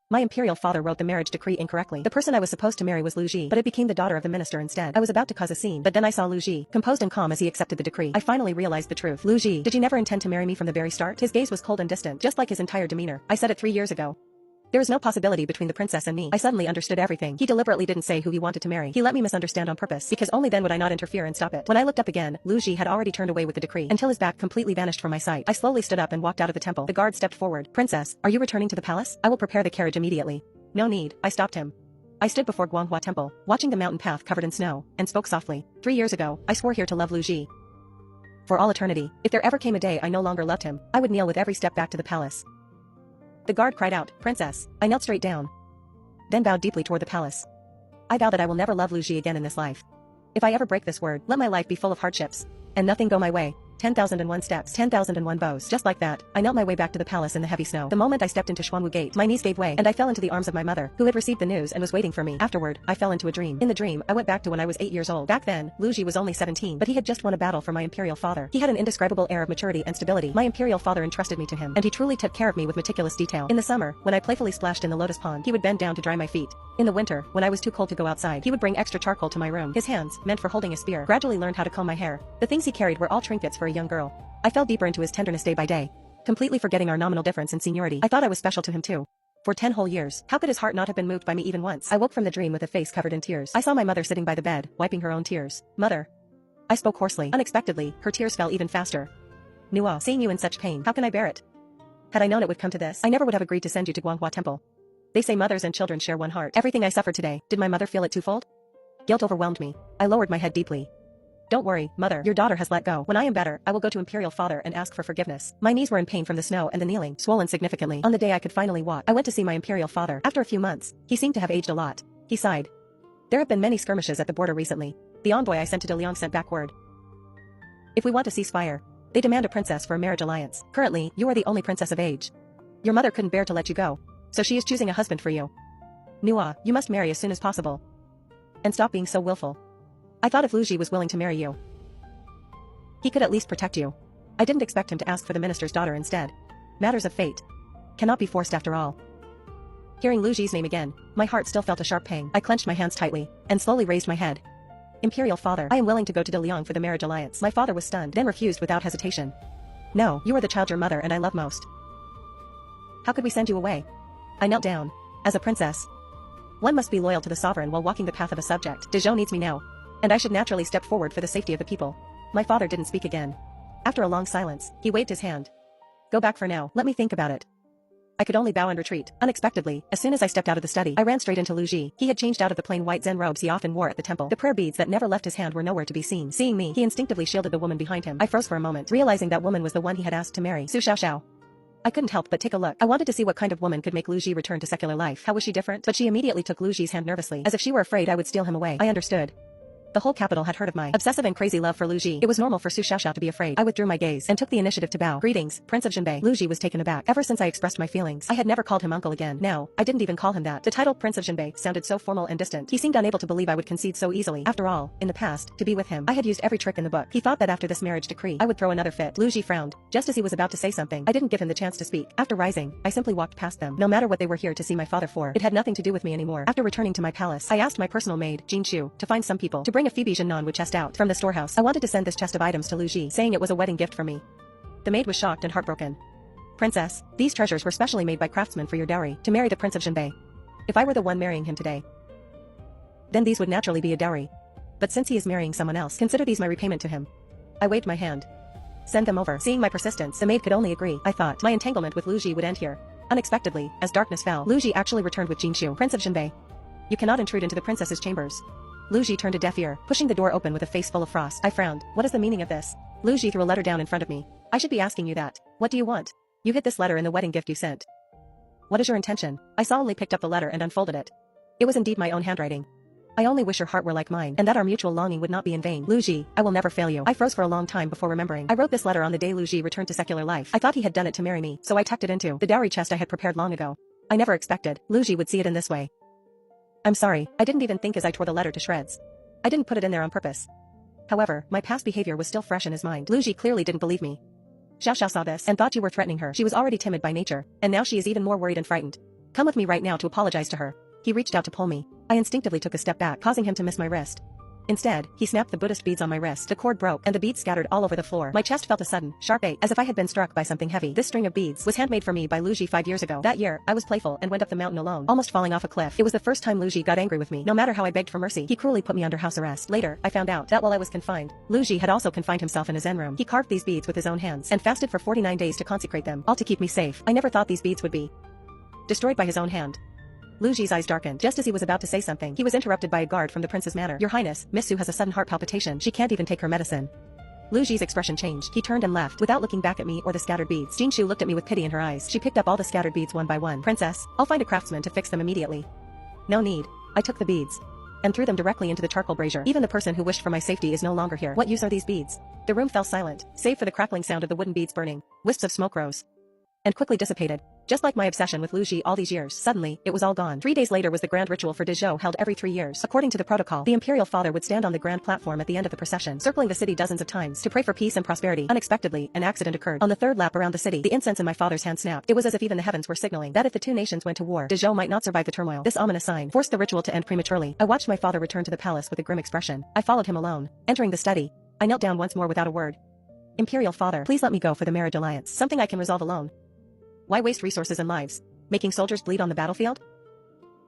My imperial father wrote the marriage decree incorrectly. The person I was supposed to marry was Lu Ji, but it became the daughter of the minister instead. I was about to cause a scene, but then I saw Lu Ji, composed and calm as he accepted the decree. I finally realized the truth. Lu Ji, did you never intend to marry me from the very start? His gaze was cold and distant, just like his entire demeanor. I said it 3 years ago. There is no possibility between the princess and me. I suddenly understood everything. He deliberately didn't say who he wanted to marry. He let me misunderstand on purpose, because only then would I not interfere and stop it. When I looked up again, Lu Ji had already turned away with the decree, until his back completely vanished from my sight. I slowly stood up and walked out of the temple. The guard stepped forward. Princess, are you returning to the palace? I will prepare the carriage immediately. No need, I stopped him. I stood before Guanghua Temple, watching the mountain path covered in snow, and spoke softly. 3 years ago, I swore here to love Lu Ji. For all eternity. If there ever came a day I no longer loved him, I would kneel with every step back to the palace. The guard cried out, Princess. I knelt straight down, then bowed deeply toward the palace. I vow that I will never love Lu Ji again in this life. If I ever break this word, let my life be full of hardships, and nothing go my way. 10,001 steps, 10,001 bows. Just like that, I knelt my way back to the palace in the heavy snow. The moment I stepped into Xuanwu Gate, my knees gave way, and I fell into the arms of my mother, who had received the news and was waiting for me. Afterward, I fell into a dream. In the dream, I went back to when I was 8 years old. Back then, Lu Ji was only 17, but he had just won a battle for my imperial father. He had an indescribable air of maturity and stability. My imperial father entrusted me to him, and he truly took care of me with meticulous detail. In the summer, when I playfully splashed in the lotus pond, he would bend down to dry my feet. In the winter, when I was too cold to go outside, he would bring extra charcoal to my room. His hands, meant for holding a spear, gradually learned how to comb my hair. The things he carried were all trinkets for a young girl. I fell deeper into his tenderness day by day, completely forgetting our nominal difference in seniority. I thought I was special to him too. For 10 whole years, how could his heart not have been moved by me even once? I woke from the dream with a face covered in tears. I saw my mother sitting by the bed, wiping her own tears. Mother. I spoke hoarsely. Unexpectedly, her tears fell even faster. Nua, seeing you in such pain, how can I bear it? Had I known it would come to this, I never would have agreed to send you to Guanghua Temple. They say mothers and children share one heart. Everything I suffered today, did my mother feel it twofold? Guilt overwhelmed me. I lowered my head deeply. Don't worry, mother, your daughter has let go. When I am better, I will go to imperial father and ask for forgiveness. My knees were in pain from the snow and the kneeling, swollen significantly. On the day I could finally walk, I went to see my imperial father. After a few months, he seemed to have aged a lot. He sighed. There have been many skirmishes at the border recently. The envoy I sent to De Liang sent back word. If we want a ceasefire, they demand a princess for a marriage alliance. Currently, you are the only princess of age. Your mother couldn't bear to let you go, so she is choosing a husband for you. Nua, you must marry as soon as possible. And stop being so willful. I thought if Lu Ji was willing to marry you, he could at least protect you. I didn't expect him to ask for the minister's daughter instead. Matters of fate cannot be forced after all. Hearing Lu Ji's name again, my heart still felt a sharp pang. I clenched my hands tightly, and slowly raised my head. Imperial father, I am willing to go to De Liang for the marriage alliance. My father was stunned, then refused without hesitation. No, you are the child your mother and I love most. How could we send you away? I knelt down. As a princess, one must be loyal to the sovereign while walking the path of a subject. De Zhou needs me now, and I should naturally step forward for the safety of the people. My father didn't speak again. After a long silence, he waved his hand. Go back for now, let me think about it. I could only bow and retreat. Unexpectedly, as soon as I stepped out of the study, I ran straight into Lu Ji. He had changed out of the plain white Zen robes he often wore at the temple. The prayer beads that never left his hand were nowhere to be seen. Seeing me, he instinctively shielded the woman behind him. I froze for a moment, realizing that woman was the one he had asked to marry, Su Xiaoxiao. I couldn't help but take a look. I wanted to see what kind of woman could make Lu Ji return to secular life. How was she different? But she immediately took Lu Ji's hand nervously, as if she were afraid I would steal him away. I understood. The whole capital had heard of my obsessive and crazy love for Lu Ji. It was normal for Su Xiaoxiao to be afraid. I withdrew my gaze and took the initiative to bow. Greetings, Prince of Jinbei. Lu Ji was taken aback. Ever since I expressed my feelings, I had never called him uncle again. Now, I didn't even call him that. The title Prince of Jinbei sounded so formal and distant. He seemed unable to believe I would concede so easily. After all, in the past, to be with him, I had used every trick in the book. He thought that after this marriage decree, I would throw another fit. Lu Ji frowned. Just as he was about to say something, I didn't give him the chance to speak. After rising, I simply walked past them. No matter what they were here to see my father for, it had nothing to do with me anymore. After returning to my palace, I asked my personal maid, Jin Chu, to find some people to bring a Phoebe Jinnan would chest out from the storehouse. I wanted to send this chest of items to Lu Ji, saying it was a wedding gift for me. The maid was shocked and heartbroken. Princess, these treasures were specially made by craftsmen for your dowry, to marry the Prince of Jinbei. If I were the one marrying him today, then these would naturally be a dowry. But since he is marrying someone else, consider these my repayment to him. I waved my hand. Send them over. Seeing my persistence, the maid could only agree. I thought my entanglement with Lu Ji would end here. Unexpectedly, as darkness fell, Lu Ji actually returned with Jin Chu. Prince of Jinbei, you cannot intrude into the princess's chambers. Lu Ji turned a deaf ear, pushing the door open with a face full of frost. I frowned. What is the meaning of this? Lu Ji threw a letter down in front of me. I should be asking you that. What do you want? You hid this letter in the wedding gift you sent. What is your intention? I solemnly picked up the letter and unfolded it. It was indeed my own handwriting. I only wish your heart were like mine, and that our mutual longing would not be in vain. Lu Ji, I will never fail you. I froze for a long time before remembering. I wrote this letter on the day Lu Ji returned to secular life. I thought he had done it to marry me, so I tucked it into the dowry chest I had prepared long ago. I never expected Lu Ji would see it in this way. I'm sorry, I didn't even think as I tore the letter to shreds. I didn't put it in there on purpose. However, my past behavior was still fresh in his mind. Lu Ji clearly didn't believe me. Xiao Xiao saw this and thought you were threatening her. She was already timid by nature, and now she is even more worried and frightened. Come with me right now to apologize to her. He reached out to pull me. I instinctively took a step back, causing him to miss my wrist. Instead, he snapped the Buddhist beads on my wrist. The cord broke, and the beads scattered all over the floor. My chest felt a sudden, sharp ache, as if I had been struck by something heavy. This string of beads was handmade for me by Luigi 5 years ago. That year, I was playful and went up the mountain alone, almost falling off a cliff. It was the first time Luigi got angry with me. No matter how I begged for mercy, he cruelly put me under house arrest. Later, I found out that while I was confined, Luigi had also confined himself in a Zen room. He carved these beads with his own hands and fasted for 49 days to consecrate them, all to keep me safe. I never thought these beads would be destroyed by his own hand. Luigi's eyes darkened. Just as he was about to say something, he was interrupted by a guard from the prince's manor. Your Highness, Miss Sue has a sudden heart palpitation. She can't even take her medicine. Luigi's expression changed. He turned and left, without looking back at me or the scattered beads. Jinshu looked at me with pity in her eyes. She picked up all the scattered beads one by one. Princess, I'll find a craftsman to fix them immediately. No need. I took the beads and threw them directly into the charcoal brazier. Even the person who wished for my safety is no longer here. What use are these beads? The room fell silent, save for the crackling sound of the wooden beads burning. Wisps of smoke rose and quickly dissipated. Just like my obsession with Luigi all these years, suddenly, it was all gone. 3 days later was the grand ritual for Dezhou held every 3 years. According to the protocol, the imperial father would stand on the grand platform at the end of the procession, circling the city dozens of times to pray for peace and prosperity. Unexpectedly, an accident occurred. On the third lap around the city, the incense in my father's hand snapped. It was as if even the heavens were signaling that if the two nations went to war, Dezhou might not survive the turmoil. This ominous sign forced the ritual to end prematurely. I watched my father return to the palace with a grim expression. I followed him alone. Entering the study, I knelt down once more without a word. Imperial father, please let me go for the marriage alliance. Something I can resolve alone. Why waste resources and lives? Making soldiers bleed on the battlefield?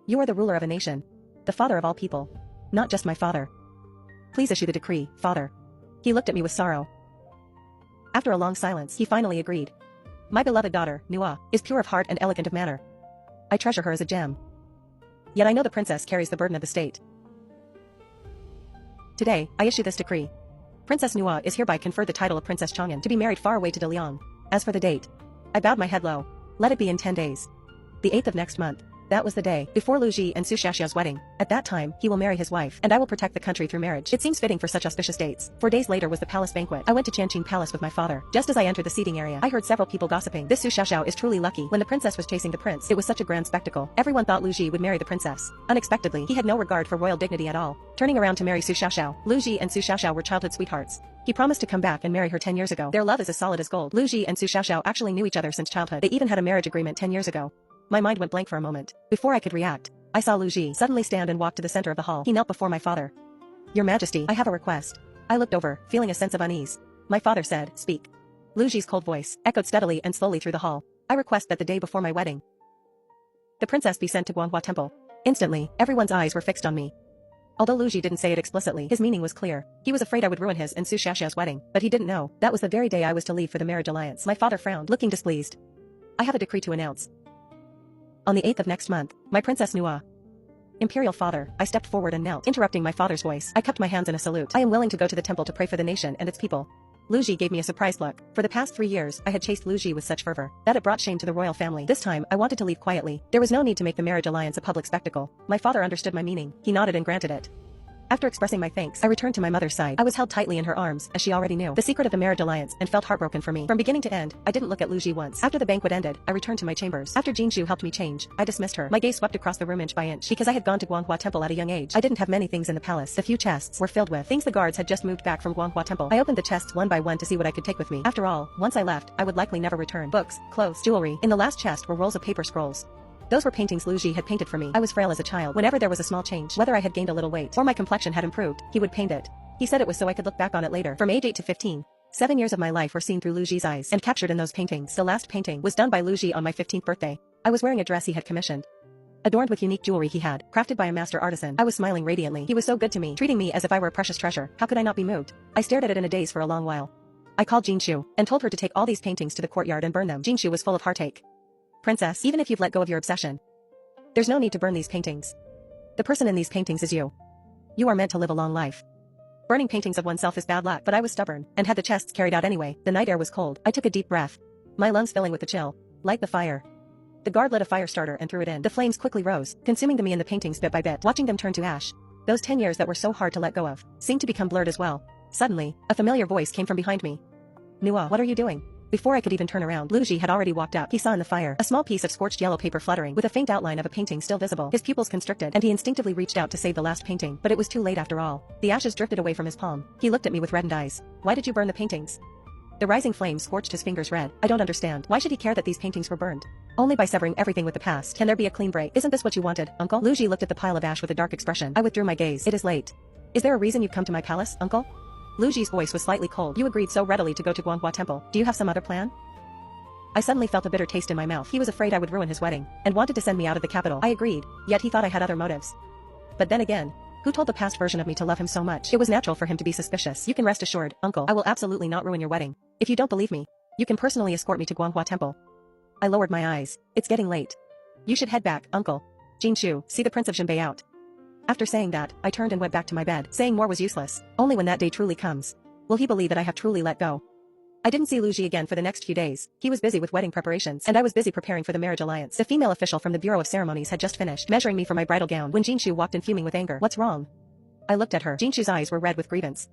You are the ruler of a nation. The father of all people. Not just my father. Please issue the decree, father. He looked at me with sorrow. After a long silence, he finally agreed. My beloved daughter, Nua, is pure of heart and elegant of manner. I treasure her as a gem. Yet I know the princess carries the burden of the state. Today, I issue this decree. Princess Nua is hereby conferred the title of Princess Chang'an to be married far away to De Liang. As for the date, I bowed my head low. Let it be in 10 days. The 8th of next month. That was the day before Lu Ji and Su Xiaoxiao's wedding. At that time, he will marry his wife, and I will protect the country through marriage. It seems fitting for such auspicious dates. 4 days later was the palace banquet. I went to Tianqing Palace with my father. Just as I entered the seating area, I heard several people gossiping. This Su Xiaoxiao is truly lucky. When the princess was chasing the prince, it was such a grand spectacle. Everyone thought Lu Ji would marry the princess. Unexpectedly, he had no regard for royal dignity at all. Turning around to marry Su Xiaoxiao, Lu Ji and Su Xiaoxiao were childhood sweethearts. He promised to come back and marry her 10 years ago. Their love is as solid as gold. Lu Ji and Su Xiaoxiao actually knew each other since childhood. They even had a marriage agreement 10 years ago. My mind went blank for a moment. Before I could react, I saw Lu Ji suddenly stand and walk to the center of the hall. He knelt before my father. Your Majesty, I have a request. I looked over, feeling a sense of unease. My father said, speak. Lu Ji's cold voice echoed steadily and slowly through the hall. I request that the day before my wedding, the princess be sent to Guanghua Temple. Instantly, everyone's eyes were fixed on me. Although Lu Ji didn't say it explicitly, his meaning was clear. He was afraid I would ruin his and Su Xiaoxiao's wedding, but he didn't know that was the very day I was to leave for the marriage alliance. My father frowned, looking displeased. I have a decree to announce. On the 8th of next month, my Princess Nua. Imperial father, I stepped forward and knelt, interrupting my father's voice. I cupped my hands in a salute. I am willing to go to the temple to pray for the nation and its people. Lu Ji gave me a surprised look. For the past 3 years, I had chased Lu Ji with such fervor that it brought shame to the royal family. This time, I wanted to leave quietly. There was no need to make the marriage alliance a public spectacle. My father understood my meaning. He nodded and granted it. After expressing my thanks, I returned to my mother's side. I was held tightly in her arms, as she already knew the secret of the marriage alliance, and felt heartbroken for me. From beginning to end, I didn't look at Lu Ji once. After the banquet ended, I returned to my chambers. After Jinshu helped me change, I dismissed her. My gaze swept across the room inch by inch, because I had gone to Guanghua Temple at a young age. I didn't have many things in the palace. The few chests were filled with things the guards had just moved back from Guanghua Temple. I opened the chests one by one to see what I could take with me. After all, once I left, I would likely never return. Books, clothes, jewelry. In the last chest were rolls of paper scrolls. Those were paintings Lu Ji had painted for me. I was frail as a child. Whenever there was a small change, whether I had gained a little weight or my complexion had improved, he would paint it. He said it was so I could look back on it later. From age 8 to 15, 7 years of my life were seen through Lu Ji's eyes and captured in those paintings. The last painting was done by Lu Ji on my 15th birthday. I was wearing a dress he had commissioned, adorned with unique jewelry he had crafted by a master artisan. I was smiling radiantly. He was so good to me, treating me as if I were a precious treasure. How could I not be moved? I stared at it in a daze for a long while. I called Jinshu and told her to take all these paintings to the courtyard and burn them. Jinshu was full of heartache. Princess, even if you've let go of your obsession, there's no need to burn these paintings. The person in these paintings is you. You are meant to live a long life. Burning paintings of oneself is bad luck, but I was stubborn and had the chests carried out anyway. The night air was cold. I took a deep breath, my lungs filling with the chill. Light the fire. The guard lit a fire starter and threw it in. The flames quickly rose, consuming me and the paintings bit by bit. Watching them turn to ash, those 10 years that were so hard to let go of seemed to become blurred as well. Suddenly, a familiar voice came from behind me. Nua, what are you doing? Before I could even turn around, Lu Ji had already walked up. He saw in the fire a small piece of scorched yellow paper fluttering, with a faint outline of a painting still visible. His pupils constricted, and he instinctively reached out to save the last painting, but it was too late after all. The ashes drifted away from his palm. He looked at me with reddened eyes. Why did you burn the paintings? The rising flame scorched his fingers red. I don't understand. Why should he care that these paintings were burned? Only by severing everything with the past can there be a clean break. Isn't this what you wanted, uncle? Lu Ji looked at the pile of ash with a dark expression. I withdrew my gaze. It is late. Is there a reason you've come to my palace, uncle? Lu Ji's voice was slightly cold. You agreed so readily to go to Guanghua Temple. Do you have some other plan? I suddenly felt a bitter taste in my mouth. He was afraid I would ruin his wedding, and wanted to send me out of the capital. I agreed, yet he thought I had other motives. But then again, who told the past version of me to love him so much? It was natural for him to be suspicious. You can rest assured, uncle, I will absolutely not ruin your wedding. If you don't believe me, you can personally escort me to Guanghua Temple. I lowered my eyes. It's getting late. You should head back, uncle. Jin Shu, see the Prince of Jinbei out. After saying that, I turned and went back to my bed. Saying more was useless. Only when that day truly comes will he believe that I have truly let go. I didn't see Lu Ji again for the next few days. He was busy with wedding preparations, and I was busy preparing for the marriage alliance. The female official from the Bureau of Ceremonies had just finished measuring me for my bridal gown when Jin Shu walked in fuming with anger. What's wrong? I looked at her. Jin Shu's eyes were red with grievance.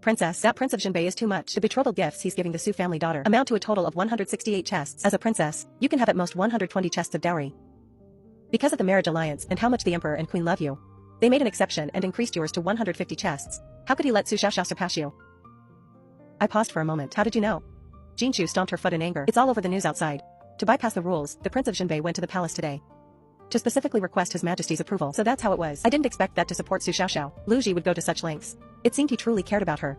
Princess, that Prince of Jinbei is too much. The betrothal gifts he's giving the Su family daughter amount to a total of 168 chests. As a princess, you can have at most 120 chests of dowry. Because of the marriage alliance and how much the emperor and queen love you, they made an exception and increased yours to 150 chests. How could he let Su Xiaoxiao surpass you? I paused for a moment. How did you know? Jin Shu stomped her foot in anger. It's all over the news outside. To bypass the rules, the Prince of Jinbei went to the palace today to specifically request His Majesty's approval. So that's how it was. I didn't expect that to support Su Xiaoxiao. Lu Ji would go to such lengths. It seemed he truly cared about her.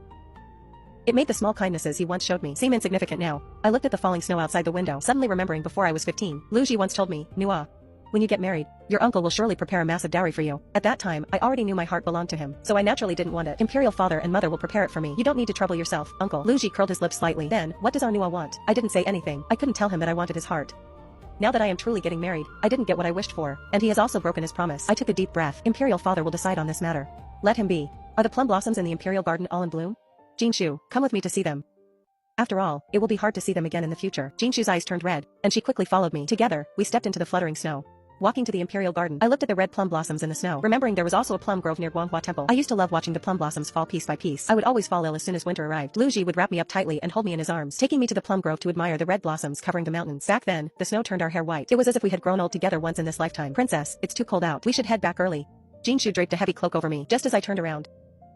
It made the small kindnesses he once showed me seem insignificant now. I looked at the falling snow outside the window, suddenly remembering before I was 15. Lu Ji once told me, Nua, when you get married, your uncle will surely prepare a massive dowry for you. At that time, I already knew my heart belonged to him, so I naturally didn't want it. Imperial father and mother will prepare it for me. You don't need to trouble yourself, uncle. Lu Ji curled his lips slightly. Then, what does our Nua want? I didn't say anything. I couldn't tell him that I wanted his heart. Now that I am truly getting married, I didn't get what I wished for, and he has also broken his promise. I took a deep breath. Imperial father will decide on this matter. Let him be. Are the plum blossoms in the Imperial garden all in bloom? Jin Shu, come with me to see them. After all, it will be hard to see them again in the future. Jin Shu's eyes turned red, and she quickly followed me. Together, we stepped into the fluttering snow. Walking to the Imperial garden, I looked at the red plum blossoms in the snow, remembering there was also a plum grove near Guanghua Temple. I used to love watching the plum blossoms fall piece by piece. I would always fall ill as soon as winter arrived. Lu Ji would wrap me up tightly and hold me in his arms, taking me to the plum grove to admire the red blossoms covering the mountains. Back then, the snow turned our hair white. It was as if we had grown old together once in this lifetime. Princess, it's too cold out. We should head back early. Jin Shu draped a heavy cloak over me. Just as I turned around,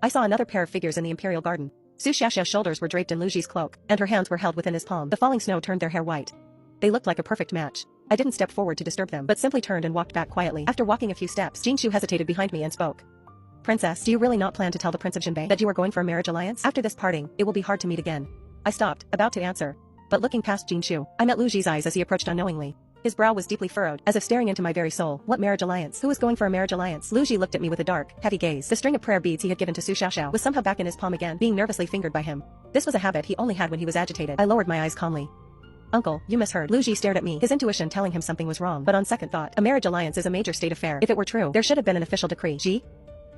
I saw another pair of figures in the Imperial garden. Su Xiaoxiao's shoulders were draped in Lu Ji's cloak, and her hands were held within his palm. The falling snow turned their hair white. They looked like a perfect match. I didn't step forward to disturb them, but simply turned and walked back quietly. After walking a few steps, Jin Shu hesitated behind me and spoke. Princess, do you really not plan to tell the Prince of Jinbei that you are going for a marriage alliance? After this parting, it will be hard to meet again. I stopped, about to answer, but looking past Jin Shu, I met Lu Ji's eyes as he approached unknowingly. His brow was deeply furrowed, as if staring into my very soul. What marriage alliance? Who is going for a marriage alliance? Lu Ji looked at me with a dark, heavy gaze. The string of prayer beads he had given to Su Xiaoxiao was somehow back in his palm again, being nervously fingered by him. This was a habit he only had when he was agitated. I lowered my eyes calmly. Uncle, you misheard. Lu Ji stared at me, his intuition telling him something was wrong. But on second thought, a marriage alliance is a major state affair. If it were true, there should have been an official decree. Ji?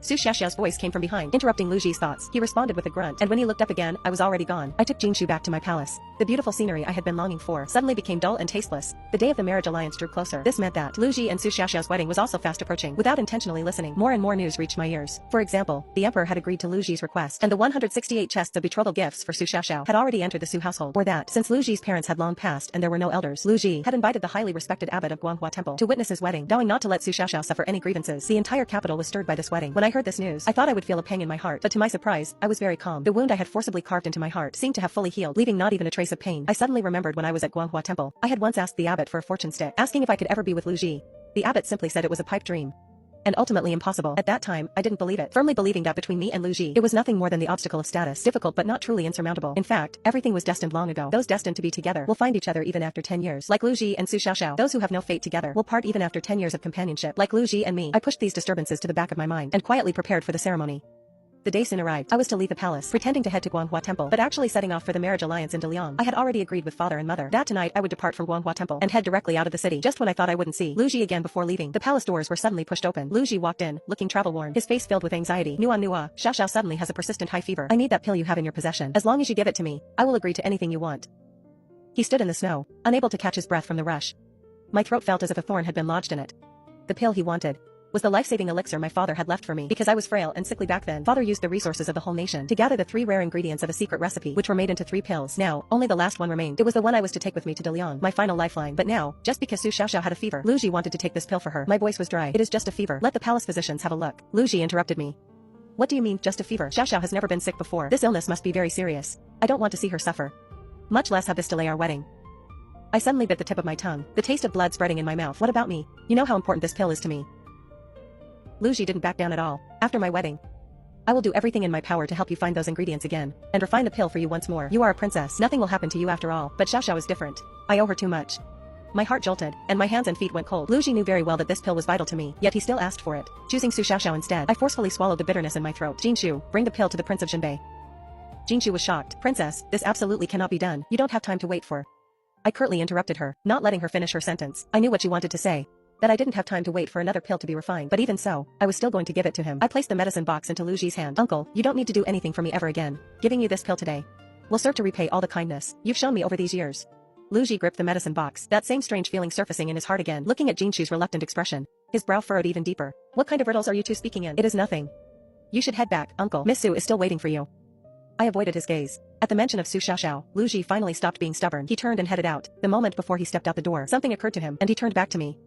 Su Xiaoxiao's voice came from behind, interrupting Lu Ji's thoughts. He responded with a grunt, and when he looked up again, I was already gone. I took Jin Shu back to my palace. The beautiful scenery I had been longing for suddenly became dull and tasteless. The day of the marriage alliance drew closer. This meant that Lu Ji and Su Xiaoxiao's wedding was also fast approaching. Without intentionally listening, more and more news reached my ears. For example, the emperor had agreed to Lu Ji's request, and the 168 chests of betrothal gifts for Su Xiaoxiao had already entered the Su household. Or that, since Lu Ji's parents had long passed and there were no elders, Lu Ji had invited the highly respected abbot of Guanghua Temple to witness his wedding, vowing not to let Su Xiaoxiao suffer any grievances. The entire capital was stirred by this wedding. When I heard this news, I thought I would feel a pang in my heart, but to my surprise, I was very calm. The wound I had forcibly carved into my heart seemed to have fully healed, leaving not even a trace of pain. I suddenly remembered when I was at Guanghua Temple, I had once asked the abbot for a fortune stick, asking if I could ever be with Lu Ji. The abbot simply said it was a pipe dream, and ultimately impossible. At that time, I didn't believe it, firmly believing that between me and Lu Ji, it was nothing more than the obstacle of status, difficult but not truly insurmountable. In fact, everything was destined long ago. Those destined to be together will find each other even after 10 years. Like Lu Ji and Su Xiaoxiao, those who have no fate together will part even after 10 years of companionship. Like Lu Ji and me, I pushed these disturbances to the back of my mind and quietly prepared for the ceremony. The day soon arrived. I was to leave the palace, pretending to head to Guanghua Temple, but actually setting off for the marriage alliance in Daliang. I had already agreed with father and mother that tonight I would depart from Guanghua Temple and head directly out of the city. Just when I thought I wouldn't see Lu Ji again before leaving, the palace doors were suddenly pushed open. Lu Ji walked in, looking travel-worn, his face filled with anxiety. Nua, Xiaoxiao suddenly has a persistent high fever. I need that pill you have in your possession. As long as you give it to me, I will agree to anything you want. He stood in the snow, unable to catch his breath from the rush. My throat felt as if a thorn had been lodged in it. The pill he wanted was the life-saving elixir my father had left for me. Because I was frail and sickly back then, father used the resources of the whole nation to gather the 3 rare ingredients of a secret recipe, which were made into 3 pills. Now, only the last one remained. It was the one I was to take with me to Daliang, my final lifeline. But now, just because Su Xiaoxiao had a fever, Lu Ji wanted to take this pill for her. My voice was dry. It is just a fever. Let the palace physicians have a look. Lu Ji interrupted me. What do you mean, just a fever? Xiaoxiao has never been sick before. This illness must be very serious. I don't want to see her suffer. much less have this delay our wedding. I suddenly bit the tip of my tongue, the taste of blood spreading in my mouth. What about me? You know how important this pill is to me. Luigi didn't back down at all. After my wedding, I will do everything in my power to help you find those ingredients again, and refine the pill for you once more. You are a princess. Nothing will happen to you after all, but Xiao Xiao is different. I owe her too much. My heart jolted, and my hands and feet went cold. Luigi knew very well that this pill was vital to me, yet he still asked for it. Choosing Su Xiao Xiao instead, I forcefully swallowed the bitterness in my throat. Jinshu, bring the pill to the Prince of Jinbei. Jinshu was shocked. Princess, this absolutely cannot be done. You don't have time to wait for. I curtly interrupted her, not letting her finish her sentence. I knew what she wanted to say. That I didn't have time to wait for another pill to be refined, but even so, I was still going to give it to him. I placed the medicine box into Luigi's hand. Uncle, you don't need to do anything for me ever again. Giving you this pill today will serve to repay all the kindness you've shown me over these years. Luigi gripped the medicine box, that same strange feeling surfacing in his heart again. Looking at Jinshu's reluctant expression, his brow furrowed even deeper. What kind of riddles are you two speaking in? It is nothing. You should head back, uncle. Miss Su is still waiting for you. I avoided his gaze. At the mention of Su Xiaoxiao, Luigi finally stopped being stubborn. He turned and headed out. The moment before he stepped out the door, something occurred to him, and he turned back to me.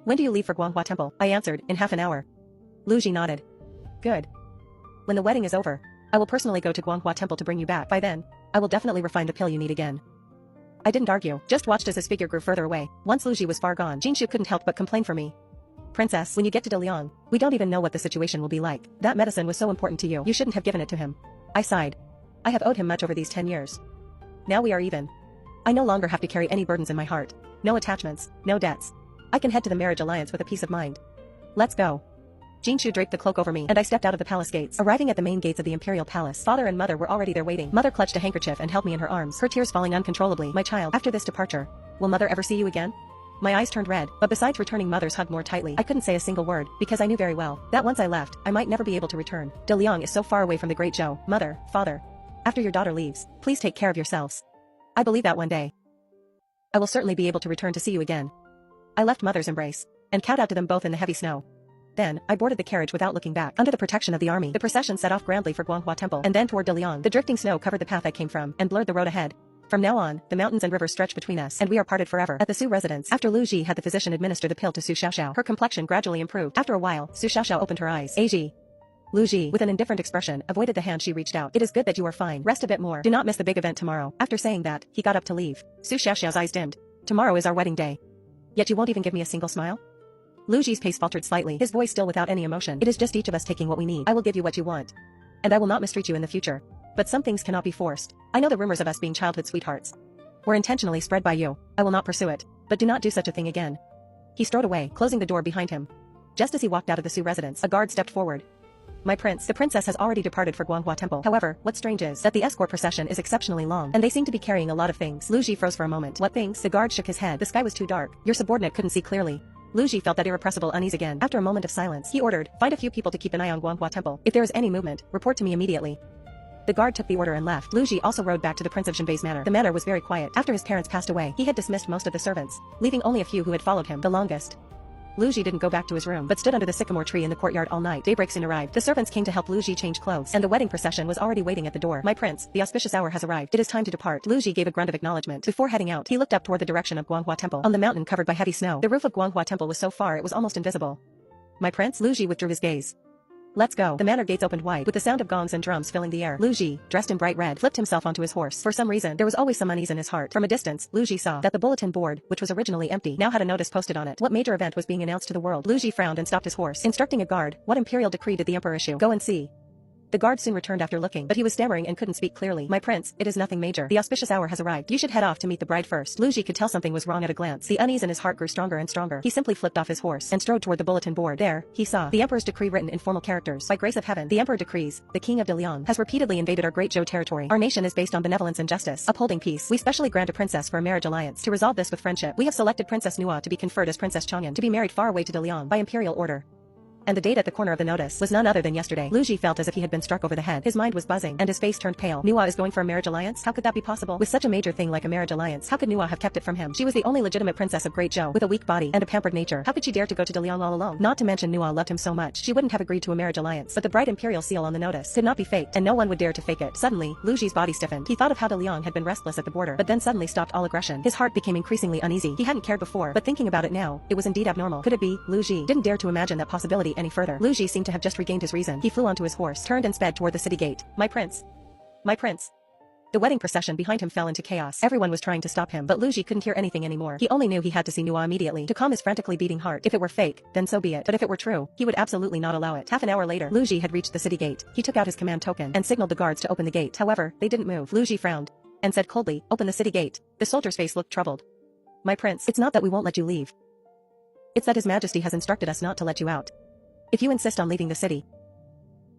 When do you leave for Guanghua Temple? I answered, in half an hour. Luigi nodded. Good. When the wedding is over, I will personally go to Guanghua Temple to bring you back. By then, I will definitely refine the pill you need again. I didn't argue, just watched as his figure grew further away. Once Luigi was far gone, Jinshu couldn't help but complain for me. Princess, when you get to Daliang, we don't even know what the situation will be like. That medicine was so important to you. You shouldn't have given it to him. I sighed. I have owed him much over these 10 years. Now we are even. I no longer have to carry any burdens in my heart. No attachments, no debts. I can head to the marriage alliance with a peace of mind. Let's go. Jinshu draped the cloak over me, and I stepped out of the palace gates. Arriving at the main gates of the imperial palace, father and mother were already there waiting. Mother clutched a handkerchief and held me in her arms, her tears falling uncontrollably. My child, after this departure, will mother ever see you again? My eyes turned red, but besides returning mother's hug more tightly, I couldn't say a single word, because I knew very well that once I left, I might never be able to return. Daliang is so far away from the great Zhou. Mother, father, after your daughter leaves, please take care of yourselves. I believe that one day, I will certainly be able to return to see you again. I left mother's embrace and kowed out to them both in the heavy snow. Then, I boarded the carriage without looking back. Under the protection of the army, the procession set off grandly for Guanghua Temple and then toward Daliang. The drifting snow covered the path I came from and blurred the road ahead. From now on, the mountains and rivers stretch between us, and we are parted forever. At the Su residence, after Lu Ji had the physician administer the pill to Su Xiaoxiao, her complexion gradually improved. After a while, Su Xiaoxiao opened her eyes. Aji. Lu Ji, with an indifferent expression, avoided the hand she reached out. It is good that you are fine. Rest a bit more. Do not miss the big event tomorrow. After saying that, he got up to leave. Su Xiaoxiao's eyes dimmed. Tomorrow is our wedding day. Yet you won't even give me a single smile? Lu Ji's pace faltered slightly, his voice still without any emotion. It is just each of us taking what we need. I will give you what you want. And I will not mistreat you in the future. But some things cannot be forced. I know the rumors of us being childhood sweethearts were intentionally spread by you. I will not pursue it. But do not do such a thing again. He strode away, closing the door behind him. Just as he walked out of the Su residence, a guard stepped forward. My prince, the princess has already departed for Guanghua Temple. However, what's strange is that the escort procession is exceptionally long, and they seem to be carrying a lot of things. Lu Ji froze for a moment. What things? The guard shook his head. The sky was too dark. Your subordinate couldn't see clearly. Lu Ji felt that irrepressible unease again. After a moment of silence, he ordered, find a few people to keep an eye on Guanghua Temple. If there is any movement, report to me immediately. The guard took the order and left. Lu Ji also rode back to the Prince of Jinbei's manor. The manor was very quiet. After his parents passed away, he had dismissed most of the servants, leaving only a few who had followed him the longest. Lu Ji didn't go back to his room, but stood under the sycamore tree in the courtyard all night. Daybreak soon arrived. The servants came to help Lu Ji change clothes, and the wedding procession was already waiting at the door. My prince, the auspicious hour has arrived. It is time to depart. Lu Ji gave a grunt of acknowledgement. Before heading out, he looked up toward the direction of Guanghua Temple. On the mountain covered by heavy snow, the roof of Guanghua Temple was so far it was almost invisible. My prince? Lu Ji withdrew his gaze. Let's go. The manor gates opened wide, with the sound of gongs and drums filling the air. Lu Ji, dressed in bright red, flipped himself onto his horse. For some reason, there was always some unease in his heart. From a distance, Lu Ji saw that the bulletin board, which was originally empty, now had a notice posted on it. What major event was being announced to the world? Lu Ji frowned and stopped his horse, instructing a guard, what imperial decree did the emperor issue? Go and see. The guard soon returned after looking, but he was stammering and couldn't speak clearly. My prince, it is nothing major. The auspicious hour has arrived. You should head off to meet the bride first. Lu Ji could tell something was wrong at a glance. The unease in his heart grew stronger and stronger. He simply flipped off his horse and strode toward the bulletin board. There, he saw the emperor's decree written in formal characters. By grace of heaven, the emperor decrees, the king of Daliang has repeatedly invaded our great Zhou territory. Our nation is based on benevolence and justice, upholding peace. We specially grant a princess for a marriage alliance. To resolve this with friendship, we have selected Princess Nua to be conferred as Princess Chang'an to be married far away to Daliang by imperial order. And the date at the corner of the notice was none other than yesterday. Lu Ji felt as if he had been struck over the head. His mind was buzzing, and his face turned pale. Nua is going for a marriage alliance? How could that be possible? With such a major thing like a marriage alliance, how could Nua have kept it from him? She was the only legitimate princess of Great Zhou, with a weak body and a pampered nature. How could she dare to go to Daliang all alone? Not to mention Nua loved him so much, she wouldn't have agreed to a marriage alliance. But the bright imperial seal on the notice could not be faked, and no one would dare to fake it. Suddenly, Lu Ji's body stiffened. He thought of how Daliang had been restless at the border, but then suddenly stopped all aggression. His heart became increasingly uneasy. He hadn't cared before, but thinking about it now, it was indeed abnormal. Could it be? Lu Ji didn't dare to imagine that possibility any further. Lu Ji seemed to have just regained his reason. He flew onto his horse, turned and sped toward the city gate. My prince. My prince. The wedding procession behind him fell into chaos. Everyone was trying to stop him, but Lu Ji couldn't hear anything anymore. He only knew he had to see Nua immediately to calm his frantically beating heart. If it were fake, then so be it. But if it were true, he would absolutely not allow it. Half an hour later, Lu Ji had reached the city gate. He took out his command token and signaled the guards to open the gate. However, they didn't move. Lu Ji frowned and said coldly, "Open the city gate." The soldier's face looked troubled. "My prince, it's not that we won't let you leave. It's that His Majesty has instructed us not to let you out. If you insist on leaving the city,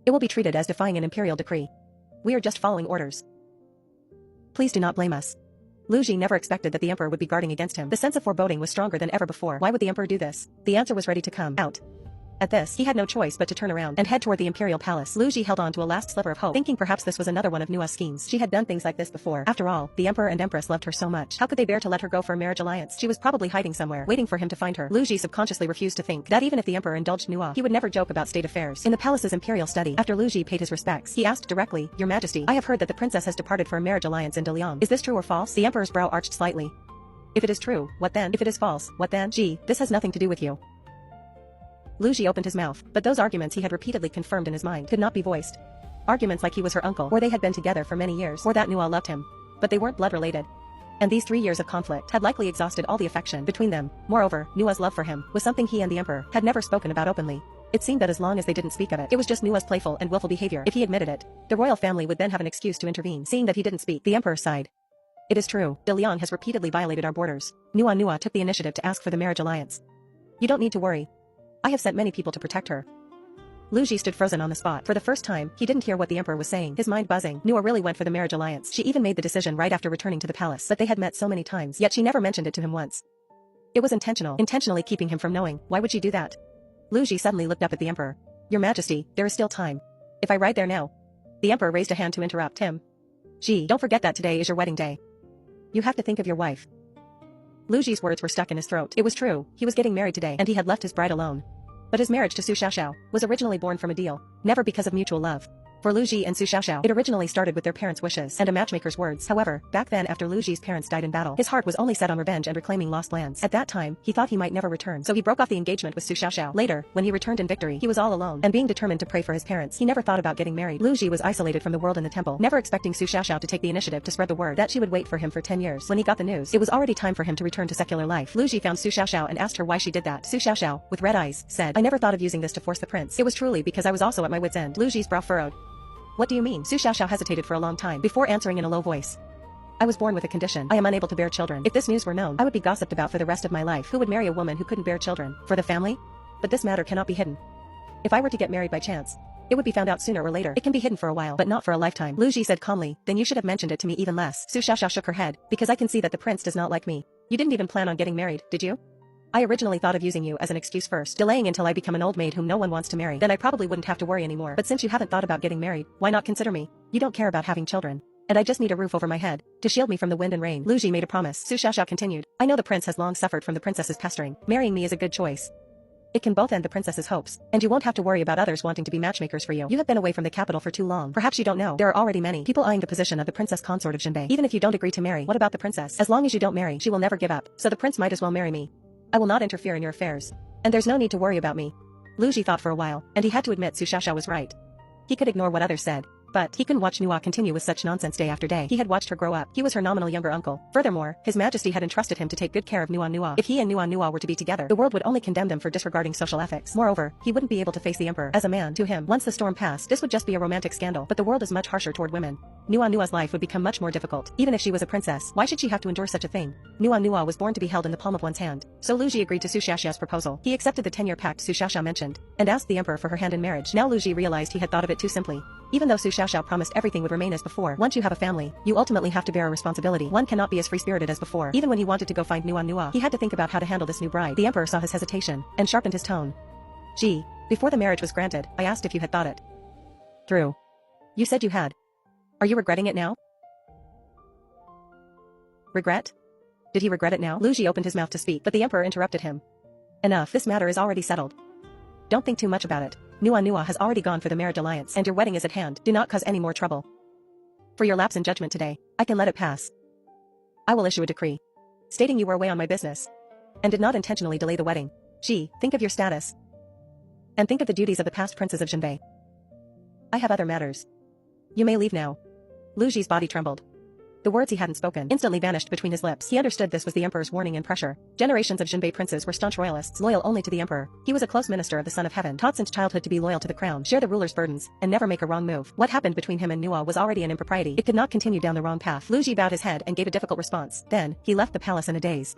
it will be treated as defying an imperial decree. We are just following orders. Please do not blame us." Lu Ji never expected that the emperor would be guarding against him. The sense of foreboding was stronger than ever before. Why would the emperor do this? The answer was ready to come out. At this, he had no choice but to turn around and head toward the imperial palace. Lu Ji held on to a last sliver of hope, thinking perhaps this was another one of Nua's schemes. She had done things like this before. After all, the emperor and empress loved her so much. How could they bear to let her go for a marriage alliance? She was probably hiding somewhere, waiting for him to find her. Lu Ji subconsciously refused to think that even if the emperor indulged Nua, he would never joke about state affairs. In the palace's imperial study, after Lu Ji paid his respects, he asked directly, "Your Majesty, I have heard that the princess has departed for a marriage alliance in Dalian. Is this true or false?" The emperor's brow arched slightly. "If it is true, what then? If it is false, what then? Ji, this has nothing to do with you." Lu Ji opened his mouth, but those arguments he had repeatedly confirmed in his mind could not be voiced. Arguments like he was her uncle, or they had been together for many years, or that Nua loved him. But they weren't blood-related. And these 3 years of conflict had likely exhausted all the affection between them. Moreover, Nua's love for him was something he and the emperor had never spoken about openly. It seemed that as long as they didn't speak of it, it was just Nua's playful and willful behavior. If he admitted it, the royal family would then have an excuse to intervene. Seeing that he didn't speak, the emperor sighed. "It is true, Dalian has repeatedly violated our borders. Nua took the initiative to ask for the marriage alliance. You don't need to worry. I have sent many people to protect her." Lu Ji stood frozen on the spot. For the first time, he didn't hear what the emperor was saying, his mind buzzing. Nua really went for the marriage alliance. She even made the decision right after returning to the palace. But they had met so many times, yet she never mentioned it to him once. It was intentionally keeping him from knowing. Why would she do that? Lu Ji suddenly looked up at the emperor. "Your Majesty, there is still time. If I ride there now..." The emperor raised a hand to interrupt him. "Ji, don't forget that today is your wedding day. You have to think of your wife." Lu Ji's words were stuck in his throat. It was true, he was getting married today, and he had left his bride alone. But his marriage to Su Xiaoxiao was originally born from a deal, never because of mutual love. For Lu Ji and Su Xiaoxiao, it originally started with their parents' wishes and a matchmaker's words. However, back then after Lu Ji's parents died in battle, his heart was only set on revenge and reclaiming lost lands. At that time, he thought he might never return, so he broke off the engagement with Su Xiaoxiao. Later, when he returned in victory, he was all alone, and being determined to pray for his parents, he never thought about getting married. Lu Ji was isolated from the world in the temple, never expecting Su Xiaoxiao to take the initiative to spread the word that she would wait for him for 10 years. When he got the news, it was already time for him to return to secular life. Lu Ji found Su Xiaoxiao and asked her why she did that. Su Xiaoxiao, with red eyes, said, "I never thought of using this to force the prince. It was truly because I was also at my wit's end." Lu Ji's brow furrowed. "What do you mean?" Su Xiaoxiao hesitated for a long time before answering in a low voice. "I was born with a condition. I am unable to bear children. If this news were known, I would be gossiped about for the rest of my life. Who would marry a woman who couldn't bear children? For the family? But this matter cannot be hidden. If I were to get married by chance, it would be found out sooner or later. It can be hidden for a while, but not for a lifetime." Lu Ji said calmly, "Then you should have mentioned it to me even less." Su Xiaoxiao shook her head, "Because I can see that the prince does not like me. You didn't even plan on getting married, did you? I originally thought of using you as an excuse first, delaying until I become an old maid whom no one wants to marry. Then I probably wouldn't have to worry anymore. But since you haven't thought about getting married, why not consider me? You don't care about having children. And I just need a roof over my head to shield me from the wind and rain." Lu Ji made a promise. Su Xiaoxiao continued, "I know the prince has long suffered from the princess's pestering. Marrying me is a good choice. It can both end the princess's hopes, and you won't have to worry about others wanting to be matchmakers for you. You have been away from the capital for too long. Perhaps you don't know, there are already many people eyeing the position of the princess consort of Jinbei. Even if you don't agree to marry, what about the princess? As long as you don't marry, she will never give up. So the prince might as well marry me. I will not interfere in your affairs. And there's no need to worry about me." Lu Ji thought for a while, and he had to admit Su Xiaoxiao was right. He could ignore what others said, but he couldn't watch Nua continue with such nonsense day after day. He had watched her grow up. He was her nominal younger uncle. Furthermore, His Majesty had entrusted him to take good care of Nua. If he and Nua were to be together, the world would only condemn them for disregarding social ethics. Moreover, he wouldn't be able to face the emperor as a man. To him, once the storm passed, this would just be a romantic scandal. But the world is much harsher toward women. Nua's life would become much more difficult. Even if she was a princess, why should she have to endure such a thing? Nua was born to be held in the palm of one's hand. So Lu Ji agreed to Su Xiaoxiao's proposal. He accepted the 10-year pact Su Xiaoxiao mentioned, and asked the emperor for her hand in marriage. Now Lu Ji realized he had thought of it too simply. Even though Su Xiaoxiao promised everything would remain as before, once you have a family, you ultimately have to bear a responsibility. One cannot be as free-spirited as before. Even when he wanted to go find Nua, he had to think about how to handle this new bride. The emperor saw his hesitation, and sharpened his tone. "Ji, before the marriage was granted, I asked if you had thought it through. You said you had. Are you regretting it now?" Regret? Did he regret it now? Lu Ji opened his mouth to speak, but the emperor interrupted him. "Enough, this matter is already settled. Don't think too much about it. Nua has already gone for the marriage alliance, and your wedding is at hand. Do not cause any more trouble. For your lapse in judgment today, I can let it pass. I will issue a decree, stating you were away on my business, and did not intentionally delay the wedding. Ji, think of your status, and think of the duties of the past princes of Jinbei. I have other matters. You may leave now." Lu Ji's body trembled. The words he hadn't spoken instantly vanished between his lips. He understood this was the emperor's warning and pressure. Generations of Jinbei princes were staunch royalists, loyal only to the emperor. He was a close minister of the Son of Heaven, taught since childhood to be loyal to the crown, share the ruler's burdens, and never make a wrong move. What happened between him and Nua was already an impropriety. It could not continue down the wrong path. Lu Ji bowed his head and gave a difficult response. Then, he left the palace in a daze.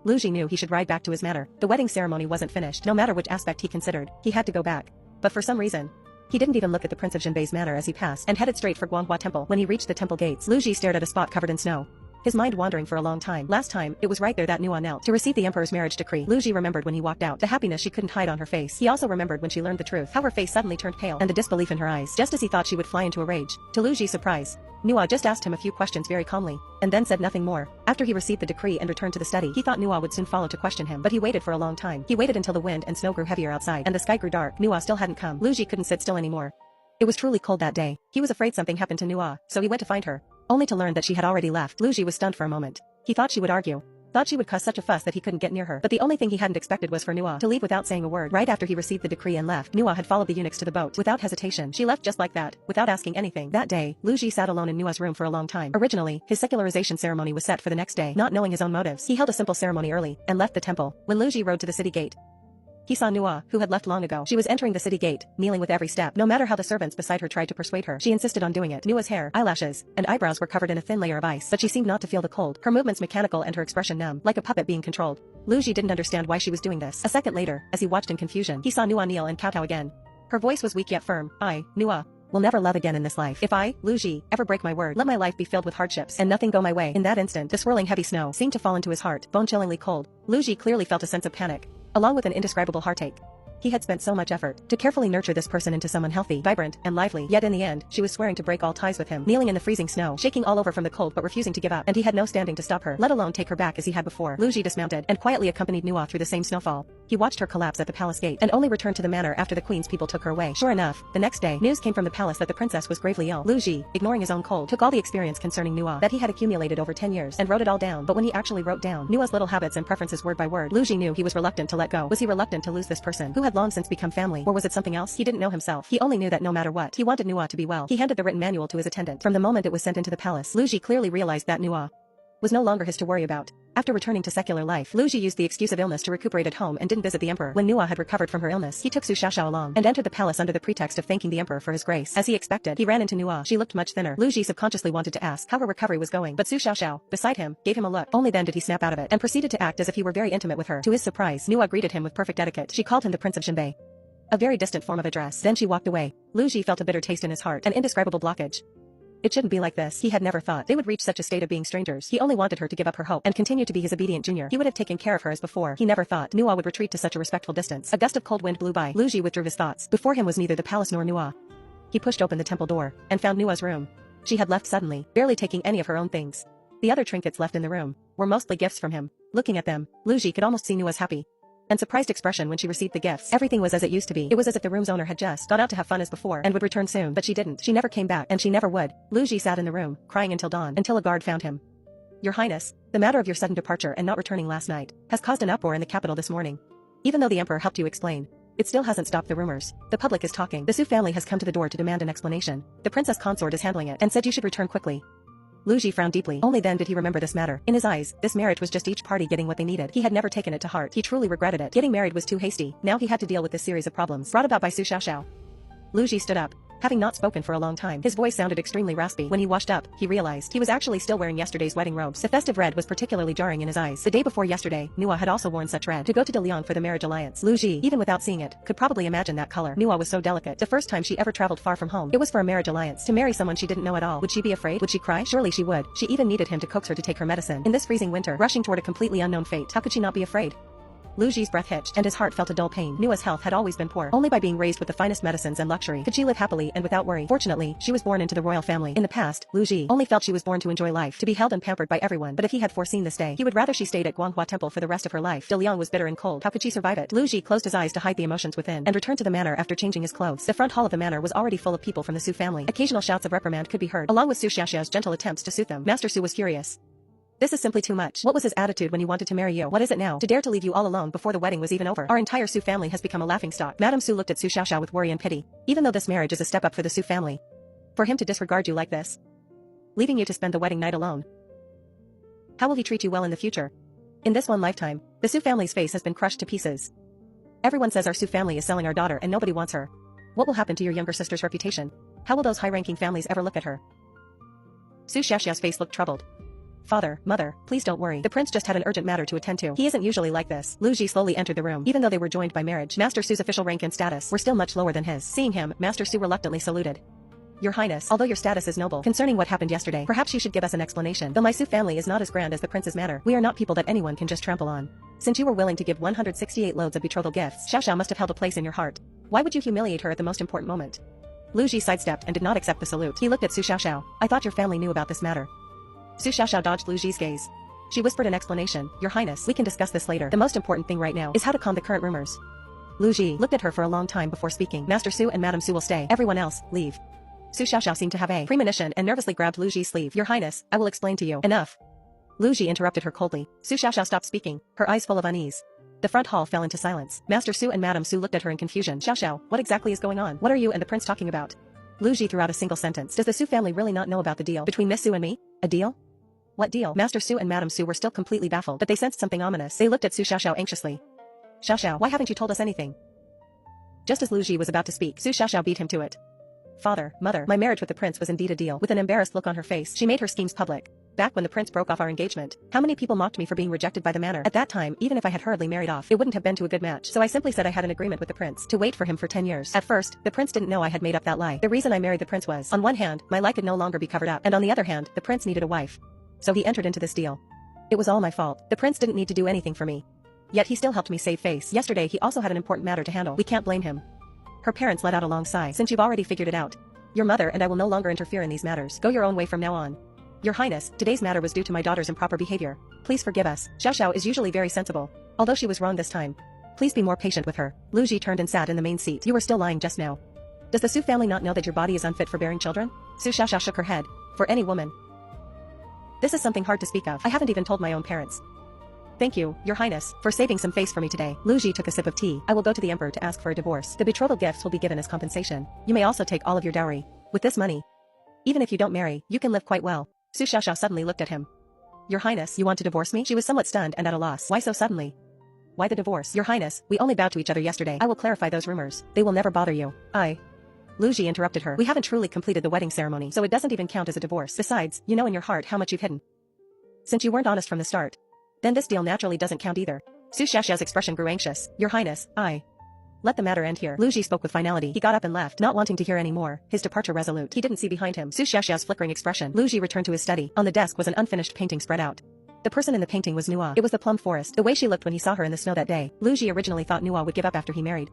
Lu Ji knew he should ride back to his manor. The wedding ceremony wasn't finished. No matter which aspect he considered, he had to go back. But for some reason, he didn't even look at the Prince of Jinbei's manor as he passed and headed straight for Guanghua Temple. When he reached the temple gates, Lu Ji stared at a spot covered in snow, his mind wandering for a long time. Last time, it was right there that Nua knelt to receive the emperor's marriage decree. Lu Ji remembered when he walked out, the happiness she couldn't hide on her face. He also remembered when she learned the truth, how her face suddenly turned pale and the disbelief in her eyes. Just as he thought she would fly into a rage, to Lu Ji's surprise, Nua just asked him a few questions very calmly, and then said nothing more. After he received the decree and returned to the study, he thought Nua would soon follow to question him, but he waited for a long time. He waited until the wind and snow grew heavier outside and the sky grew dark. Nua still hadn't come. Lu Ji couldn't sit still anymore. It was truly cold that day. He was afraid something happened to Nua, so he went to find her, only to learn that she had already left. Lu Ji was stunned for a moment. He thought she would argue, thought she would cause such a fuss that he couldn't get near her. But the only thing he hadn't expected was for Nua to leave without saying a word. Right after he received the decree and left, Nua had followed the eunuchs to the boat. Without hesitation, she left just like that, without asking anything. That day, Lu Ji sat alone in Nua's room for a long time. Originally, his secularization ceremony was set for the next day. Not knowing his own motives, he held a simple ceremony early and left the temple. When Lu Ji rode to the city gate, he saw Nua, who had left long ago. She was entering the city gate, kneeling with every step. No matter how the servants beside her tried to persuade her, she insisted on doing it. Nua's hair, eyelashes, and eyebrows were covered in a thin layer of ice, but she seemed not to feel the cold. Her movements mechanical and her expression numb, like a puppet being controlled. Lu Ji didn't understand why she was doing this. A second later, as he watched in confusion, he saw Nua kneel and kowtow again. Her voice was weak yet firm. I, Nua, will never love again in this life. If I, Lu Ji, ever break my word, let my life be filled with hardships and nothing go my way. In that instant, the swirling heavy snow seemed to fall into his heart, bone-chillingly cold. Lu Ji clearly felt a sense of panic, along with an indescribable heartache. He had spent so much effort to carefully nurture this person into someone healthy, vibrant, and lively, yet in the end, she was swearing to break all ties with him, kneeling in the freezing snow, shaking all over from the cold but refusing to give up, and he had no standing to stop her, let alone take her back as he had before. Lu Ji dismounted and quietly accompanied Nua through the same snowfall. He watched her collapse at the palace gate and only returned to the manor after the queen's people took her away. Sure enough, the next day, news came from the palace that the princess was gravely ill. Lu Ji, ignoring his own cold, took all the experience concerning Nua that he had accumulated over 10 years and wrote it all down, but when he actually wrote down Nua's little habits and preferences word by word, Lu Ji knew he was reluctant to let go. Was he reluctant to lose this person who had long since become family, or was it something else? He didn't know himself. He only knew that no matter what, he wanted Nua to be well. He handed the written manual to his attendant. From the moment it was sent into the palace, Lu Ji clearly realized that Nua was no longer his to worry about. After returning to secular life, Lu Ji used the excuse of illness to recuperate at home and didn't visit the emperor. When Nua had recovered from her illness, he took Su Xiaoxiao along and entered the palace under the pretext of thanking the emperor for his grace. As he expected, he ran into Nua. She looked much thinner. Lu Ji subconsciously wanted to ask how her recovery was going, but Su Xiaoxiao, beside him, gave him a look. Only then did he snap out of it and proceeded to act as if he were very intimate with her. To his surprise, Nua greeted him with perfect etiquette. She called him the Prince of Jinbei, a very distant form of address. Then she walked away. Lu Ji felt a bitter taste in his heart, an indescribable blockage. It shouldn't be like this. He had never thought they would reach such a state of being strangers. He only wanted her to give up her hope and continue to be his obedient junior. He would have taken care of her as before. He never thought Nua would retreat to such a respectful distance. A gust of cold wind blew by. Lu Ji withdrew his thoughts. Before him was neither the palace nor Nua. He pushed open the temple door and found Nua's room. She had left suddenly, barely taking any of her own things. The other trinkets left in the room were mostly gifts from him. Looking at them, Lu Ji could almost see Nua's happy and surprised expression when she received the gifts. Everything was as it used to be. It was as if the room's owner had just gone out to have fun as before and would return soon, but she didn't. She never came back, and she never would. Lu Ji sat in the room, crying until dawn, until a guard found him. Your Highness, the matter of your sudden departure and not returning last night has caused an uproar in the capital this morning. Even though the emperor helped you explain, it still hasn't stopped the rumors. The public is talking. The Su family has come to the door to demand an explanation. The princess consort is handling it and said you should return quickly. Lu Ji frowned deeply. Only then did he remember this matter. In his eyes, this marriage was just each party getting what they needed. He had never taken it to heart. He truly regretted it. Getting married was too hasty. Now he had to deal with this series of problems brought about by Su Xiaoxiao. Lu Ji stood up, having not spoken for a long time. His voice sounded extremely raspy. When he washed up, he realized he was actually still wearing yesterday's wedding robes. The festive red was particularly jarring in his eyes. The day before yesterday, Nua had also worn such red to go to De Liang for the marriage alliance. Lu Ji, even without seeing it, could probably imagine that color. Nua was so delicate. The first time she ever traveled far from home, it was for a marriage alliance. To marry someone she didn't know at all. Would she be afraid? Would she cry? Surely she would. She even needed him to coax her to take her medicine. In this freezing winter, rushing toward a completely unknown fate, how could she not be afraid? Lu Ji's breath hitched, and his heart felt a dull pain. Nua's health had always been poor. Only by being raised with the finest medicines and luxury could she live happily and without worry. Fortunately, she was born into the royal family. In the past, Lu Ji only felt she was born to enjoy life, to be held and pampered by everyone. But if he had foreseen this day, he would rather she stayed at Guanghua Temple for the rest of her life. De Liang was bitter and cold. How could she survive it? Lu Ji closed his eyes to hide the emotions within and returned to the manor after changing his clothes. The front hall of the manor was already full of people from the Su family. Occasional shouts of reprimand could be heard, along with Su Xiaoxiao's gentle attempts to soothe them. Master Su was furious. This is simply too much. What was his attitude when he wanted to marry you? What is it now? To dare to leave you all alone before the wedding was even over. Our entire Su family has become a laughingstock. Madame Su looked at Su Xiaoxiao with worry and pity. Even though this marriage is a step up for the Su family, for him to disregard you like this, leaving you to spend the wedding night alone. How will he treat you well in the future? In this one lifetime, the Su family's face has been crushed to pieces. Everyone says our Su family is selling our daughter and nobody wants her. What will happen to your younger sister's reputation? How will those high-ranking families ever look at her? Su Xiaoxiao's face looked troubled. Father, mother, please don't worry. The prince just had an urgent matter to attend to. He isn't usually like this. Lu Ji slowly entered the room. Even though they were joined by marriage, Master Su's official rank and status were still much lower than his. Seeing him, Master Su reluctantly saluted. Your Highness, although your status is noble, concerning what happened yesterday, perhaps you should give us an explanation. Though my Su family is not as grand as the prince's matter, we are not people that anyone can just trample on. Since you were willing to give 168 loads of betrothal gifts, Xiaoxiao must have held a place in your heart. Why would you humiliate her at the most important moment? Lu Ji sidestepped and did not accept the salute. He looked at Su Xiaoxiao. I thought your family knew about this matter. Su Xiaoxiao dodged Lu Ji's gaze. She whispered an explanation. Your Highness, we can discuss this later. The most important thing right now is how to calm the current rumors. Lu Ji looked at her for a long time before speaking. Master Su and Madam Su will stay. Everyone else, leave. Su Xiaoxiao seemed to have a premonition and nervously grabbed Lu Ji's sleeve. Your Highness, I will explain to you. Enough. Lu Ji interrupted her coldly. Su Xiaoxiao stopped speaking, her eyes full of unease. The front hall fell into silence. Master Su and Madam Su looked at her in confusion. Xiaoxiao, what exactly is going on? What are you and the prince talking about? Lu Ji threw out a single sentence. Does the Su family really not know about the deal between Miss Su and me? A deal? What deal? Master Su and Madam Su were still completely baffled, but they sensed something ominous. They looked at Su Xiaoxiao anxiously. Xiaoxiao, why haven't you told us anything? Just as Lu Ji was about to speak, Su Xiaoxiao beat him to it. Father, mother, my marriage with the prince was indeed a deal. With an embarrassed look on her face, she made her schemes public. Back when the prince broke off our engagement, how many people mocked me for being rejected by the manor? At that time, even if I had hurriedly married off, it wouldn't have been to a good match. So I simply said I had an agreement with the prince to wait for him for 10 years. At first, the prince didn't know I had made up that lie. The reason I married the prince was, on one hand, my lie could no longer be covered up, and on the other hand, the prince needed a wife. So he entered into this deal. It was all my fault. The prince didn't need to do anything for me. Yet he still helped me save face. Yesterday he also had an important matter to handle. We can't blame him. Her parents let out a long sigh. Since you've already figured it out, your mother and I will no longer interfere in these matters. Go your own way from now on. Your Highness, today's matter was due to my daughter's improper behavior. Please forgive us. Xiaoxiao is usually very sensible. Although she was wrong this time. Please be more patient with her. Lu Ji turned and sat in the main seat. You were still lying just now. Does the Su family not know that your body is unfit for bearing children? Su Xiaoxiao shook her head. For any woman. This is something hard to speak of. I haven't even told my own parents. Thank you, Your Highness, for saving some face for me today. Lu Ji took a sip of tea. I will go to the emperor to ask for a divorce. The betrothal gifts will be given as compensation. You may also take all of your dowry. With this money, even if you don't marry, you can live quite well. Su Xiaoxiao suddenly looked at him. Your Highness, you want to divorce me? She was somewhat stunned and at a loss. Why so suddenly? Why the divorce? Your Highness, we only bowed to each other yesterday. I will clarify those rumors. They will never bother you. Lu Ji interrupted her. We haven't truly completed the wedding ceremony, so it doesn't even count as a divorce. Besides, you know in your heart how much you've hidden. Since you weren't honest from the start, then this deal naturally doesn't count either. Su Xiaoxiao's expression grew anxious. Your Highness, let the matter end here. Lu Ji spoke with finality. He got up and left, not wanting to hear any more, his departure resolute. He didn't see behind him Su Xiaoxiao's flickering expression. Lu Ji returned to his study. On the desk was an unfinished painting spread out. The person in the painting was Nua. It was the plum forest. The way she looked when he saw her in the snow that day. Lu Ji originally thought Nua would give up after he married.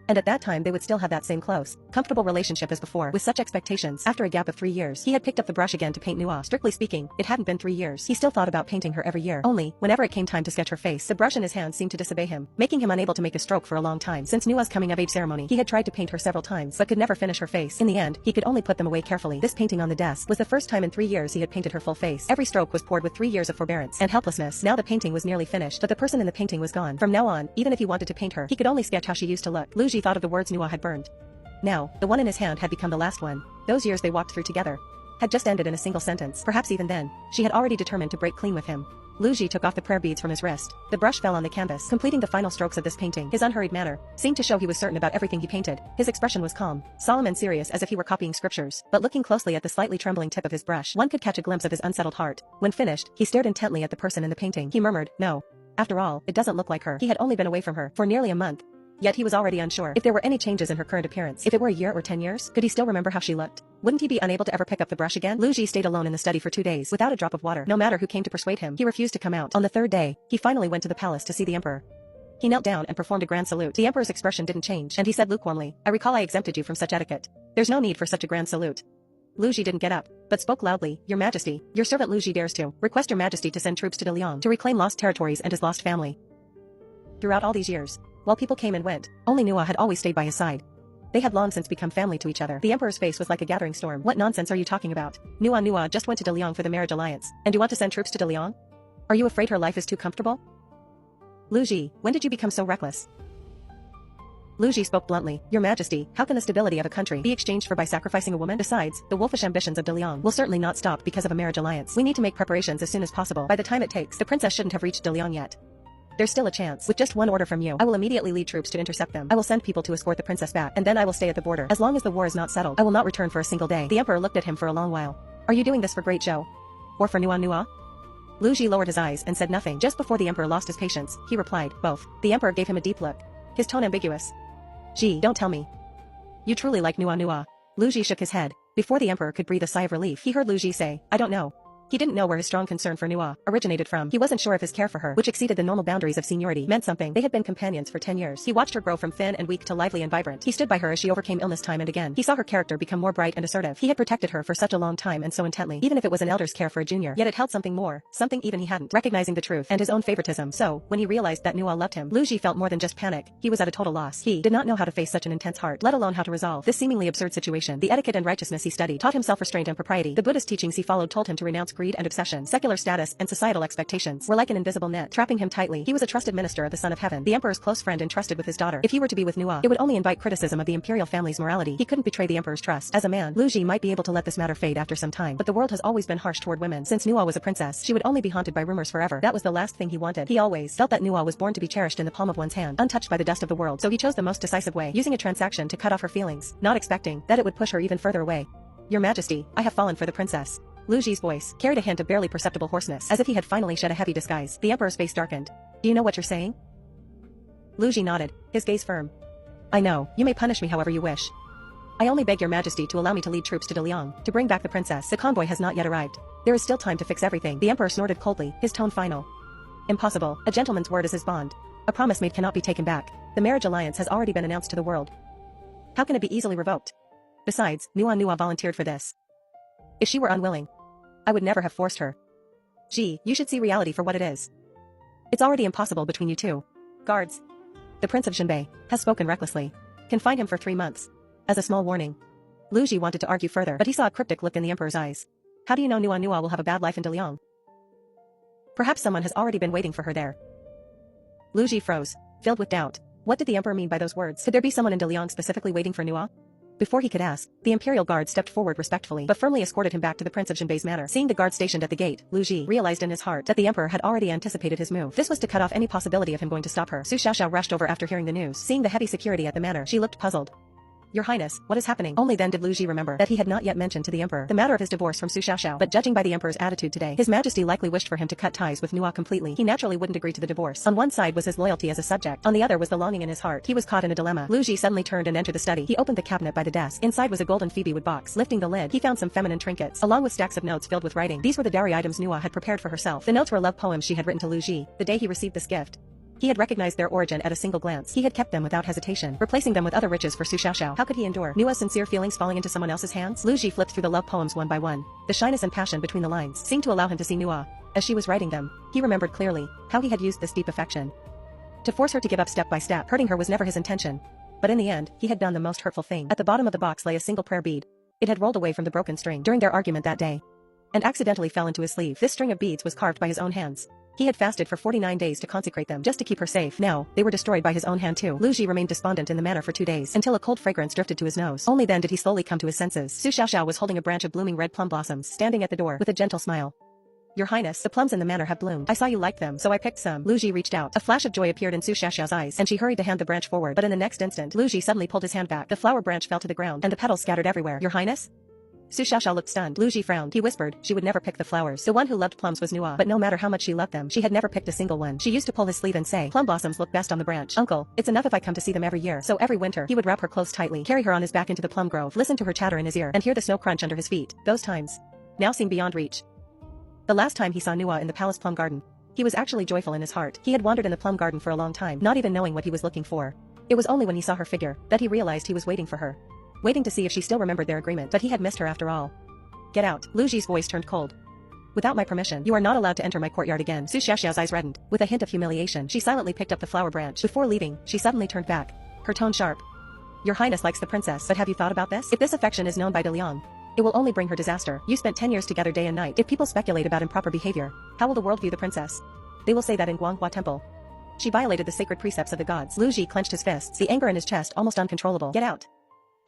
And at that time they would still have that same close, comfortable relationship as before. With such expectations, after a gap of 3 years, he had picked up the brush again to paint Nua. Strictly speaking, it hadn't been 3 years. He still thought about painting her every year. Only, whenever it came time to sketch her face, the brush in his hand seemed to disobey him, making him unable to make a stroke for a long time. Since Nua's coming-of-age ceremony, he had tried to paint her several times, but could never finish her face. In the end, he could only put them away carefully. This painting on the desk was the first time in 3 years he had painted her full face. Every stroke was poured with 3 years of forbearance and helplessness. Now the painting was nearly finished, but the person in the painting was gone. From now on, even if he wanted to paint her, he could only sketch how she used to look. Lu Ji thought of the words Nua had burned. Now, the one in his hand had become the last one. Those years they walked through together had just ended in a single sentence. Perhaps even then, she had already determined to break clean with him. Lu Ji took off the prayer beads from his wrist. The brush fell on the canvas, completing the final strokes of this painting. His unhurried manner seemed to show he was certain about everything he painted. His expression was calm, solemn and serious as if he were copying scriptures. But looking closely at the slightly trembling tip of his brush, one could catch a glimpse of his unsettled heart. When finished, he stared intently at the person in the painting. He murmured, no. After all, it doesn't look like her. He had only been away from her for nearly a month. Yet he was already unsure if there were any changes in her current appearance. If it were a year or 10 years, could he still remember how she looked? Wouldn't he be unable to ever pick up the brush again? Lu Ji stayed alone in the study for 2 days, without a drop of water. No matter who came to persuade him, he refused to come out. On the 3rd day, he finally went to the palace to see the emperor. He knelt down and performed a grand salute. The emperor's expression didn't change, and he said lukewarmly, I recall I exempted you from such etiquette. There's no need for such a grand salute. Lu Ji didn't get up, but spoke loudly, Your Majesty, your servant Lu Ji dares to request your Majesty to send troops to Daliang to reclaim lost territories and his lost family. Throughout all these years, while people came and went, only Nua had always stayed by his side. They had long since become family to each other. The emperor's face was like a gathering storm. What nonsense are you talking about? Nua just went to Daliang for the marriage alliance. And you want to send troops to Daliang? Are you afraid her life is too comfortable? Lu Ji, when did you become so reckless? Lu Ji spoke bluntly. Your Majesty, how can the stability of a country be exchanged for by sacrificing a woman? Besides, the wolfish ambitions of De Liang will certainly not stop because of a marriage alliance. We need to make preparations as soon as possible. By the time it takes, the princess shouldn't have reached De Liang yet. There's still a chance. With just one order from you, I will immediately lead troops to intercept them. I will send people to escort the princess back, and then I will stay at the border. As long as the war is not settled, I will not return for a single day. The emperor looked at him for a long while. Are you doing this for Great Zhou? Or for Nua? Lu Ji lowered his eyes and said nothing. Just before the emperor lost his patience, he replied, both. The emperor gave him a deep look. His tone ambiguous. Ji, don't tell me. You truly like Nua. Lu Ji shook his head. Before the emperor could breathe a sigh of relief, he heard Lu Ji say, I don't know. He didn't know where his strong concern for Nua originated from. He wasn't sure if his care for her, which exceeded the normal boundaries of seniority, meant something. They had been companions for 10 years. He watched her grow from thin and weak to lively and vibrant. He stood by her as she overcame illness time and again. He saw her character become more bright and assertive. He had protected her for such a long time and so intently, even if it was an elder's care for a junior. Yet it held something more, something even he hadn't. Recognizing the truth and his own favoritism. So, when he realized that Nua loved him, Lu Ji felt more than just panic. He was at a total loss. He did not know how to face such an intense heart, let alone how to resolve this seemingly absurd situation. The etiquette and righteousness he studied taught him self-restraint and propriety. The Buddhist teachings he followed told him to renounce greed and obsession. Secular status and societal expectations were like an invisible net, trapping him tightly. He was a trusted minister of the Son of Heaven, the emperor's close friend entrusted with his daughter. If he were to be with Nua, it would only invite criticism of the imperial family's morality. He couldn't betray the emperor's trust. As a man, Lu Ji might be able to let this matter fade after some time, but the world has always been harsh toward women. Since Nua was a princess, she would only be haunted by rumors forever. That was the last thing he wanted. He always felt that Nua was born to be cherished in the palm of one's hand, untouched by the dust of the world. So he chose the most decisive way, using a transaction to cut off her feelings, not expecting that it would push her even further away. Your Majesty, I have fallen for the princess. Lu Ji's voice carried a hint of barely perceptible hoarseness, as if he had finally shed a heavy disguise. The emperor's face darkened. Do you know what you're saying? Lu Ji nodded, his gaze firm. I know. You may punish me however you wish. I only beg your Majesty to allow me to lead troops to De Liang, to bring back the princess. The convoy has not yet arrived. There is still time to fix everything. The emperor snorted coldly, his tone final. Impossible. A gentleman's word is his bond. A promise made cannot be taken back. The marriage alliance has already been announced to the world. How can it be easily revoked? Besides, Nua volunteered for this. If she were unwilling, I would never have forced her. Gee, you should see reality for what it is. It's already impossible between you two. Guards. The Prince of Jinbei has spoken recklessly. Confine him for 3 months. As a small warning. Lu Ji wanted to argue further, but he saw a cryptic look in the emperor's eyes. How do you know Nua will have a bad life in De Liang? Perhaps someone has already been waiting for her there. Lu Ji froze, filled with doubt. What did the emperor mean by those words? Could there be someone in De Liang specifically waiting for Nua? Before he could ask, the imperial guard stepped forward respectfully but firmly escorted him back to the Prince of Jinbei's manor. Seeing the guard stationed at the gate, Lu Ji realized in his heart that the emperor had already anticipated his move. This was to cut off any possibility of him going to stop her. Su Xiaoxiao rushed over after hearing the news. Seeing the heavy security at the manor, she looked puzzled. Your Highness, what is happening? Only then did Lu Ji remember that he had not yet mentioned to the emperor the matter of his divorce from Su Xiaoxiao. But judging by the emperor's attitude today, his majesty likely wished for him to cut ties with Nua completely. He naturally wouldn't agree to the divorce. On one side was his loyalty as a subject, on the other was the longing in his heart. He was caught in a dilemma. Lu Ji suddenly turned and entered the study. He opened the cabinet by the desk. Inside was a golden phoebe wood box. Lifting the lid, he found some feminine trinkets, along with stacks of notes filled with writing. These were the dowry items Nua had prepared for herself. The notes were love poems she had written to Lu Ji the day he received this gift. He had recognized their origin at a single glance. He had kept them without hesitation, replacing them with other riches for Su Xiaoxiao. How could he endure Nua's sincere feelings falling into someone else's hands? Lu Ji flipped through the love poems one by one. The shyness and passion between the lines seemed to allow him to see Nua as she was writing them. He remembered clearly how he had used this deep affection to force her to give up step by step. Hurting her was never his intention. But in the end, he had done the most hurtful thing. At the bottom of the box lay a single prayer bead. It had rolled away from the broken string during their argument that day, and accidentally fell into his sleeve. This string of beads was carved by his own hands. He had fasted for 49 days to consecrate them just to keep her safe. Now, they were destroyed by his own hand too. Lu Ji remained despondent in the manor for 2 days, until a cold fragrance drifted to his nose. Only then did he slowly come to his senses. Su Xiaoxiao was holding a branch of blooming red plum blossoms, standing at the door with a gentle smile. Your Highness, the plums in the manor have bloomed. I saw you liked them, so I picked some. Lu Ji reached out. A flash of joy appeared in Su Xiaoxiao's eyes, and she hurried to hand the branch forward. But in the next instant, Lu Ji suddenly pulled his hand back. The flower branch fell to the ground, and the petals scattered everywhere. Your Highness? Su Xiaoxiao looked stunned. Lu Ji frowned. He whispered she would never pick the flowers. The one who loved plums was Nua, but no matter how much she loved them, she had never picked a single one. She used to pull his sleeve and say, plum blossoms look best on the branch. Uncle, it's enough if I come to see them every year. So every winter, he would wrap her close tightly, carry her on his back into the plum grove, listen to her chatter in his ear, and hear the snow crunch under his feet. Those times now seemed beyond reach. The last time he saw Nua in the palace plum garden, he was actually joyful in his heart. He had wandered in the plum garden for a long time, not even knowing what he was looking for. It was only when he saw her figure that he realized he was waiting for her, waiting to see if she still remembered their agreement. But he had missed her after all. Get out. Lu Ji's voice turned cold. Without my permission, you are not allowed to enter my courtyard again. Su Xiaoxiao's eyes reddened. With a hint of humiliation, she silently picked up the flower branch. Before leaving, she suddenly turned back, her tone sharp. Your Highness likes the princess, but have you thought about this? If this affection is known by De Liang, it will only bring her disaster. You spent 10 years together day and night. If people speculate about improper behavior, how will the world view the princess? They will say that in Guanghua Temple, She violated the sacred precepts of the gods. Lu Ji clenched his fists, the anger in his chest almost uncontrollable. Get out.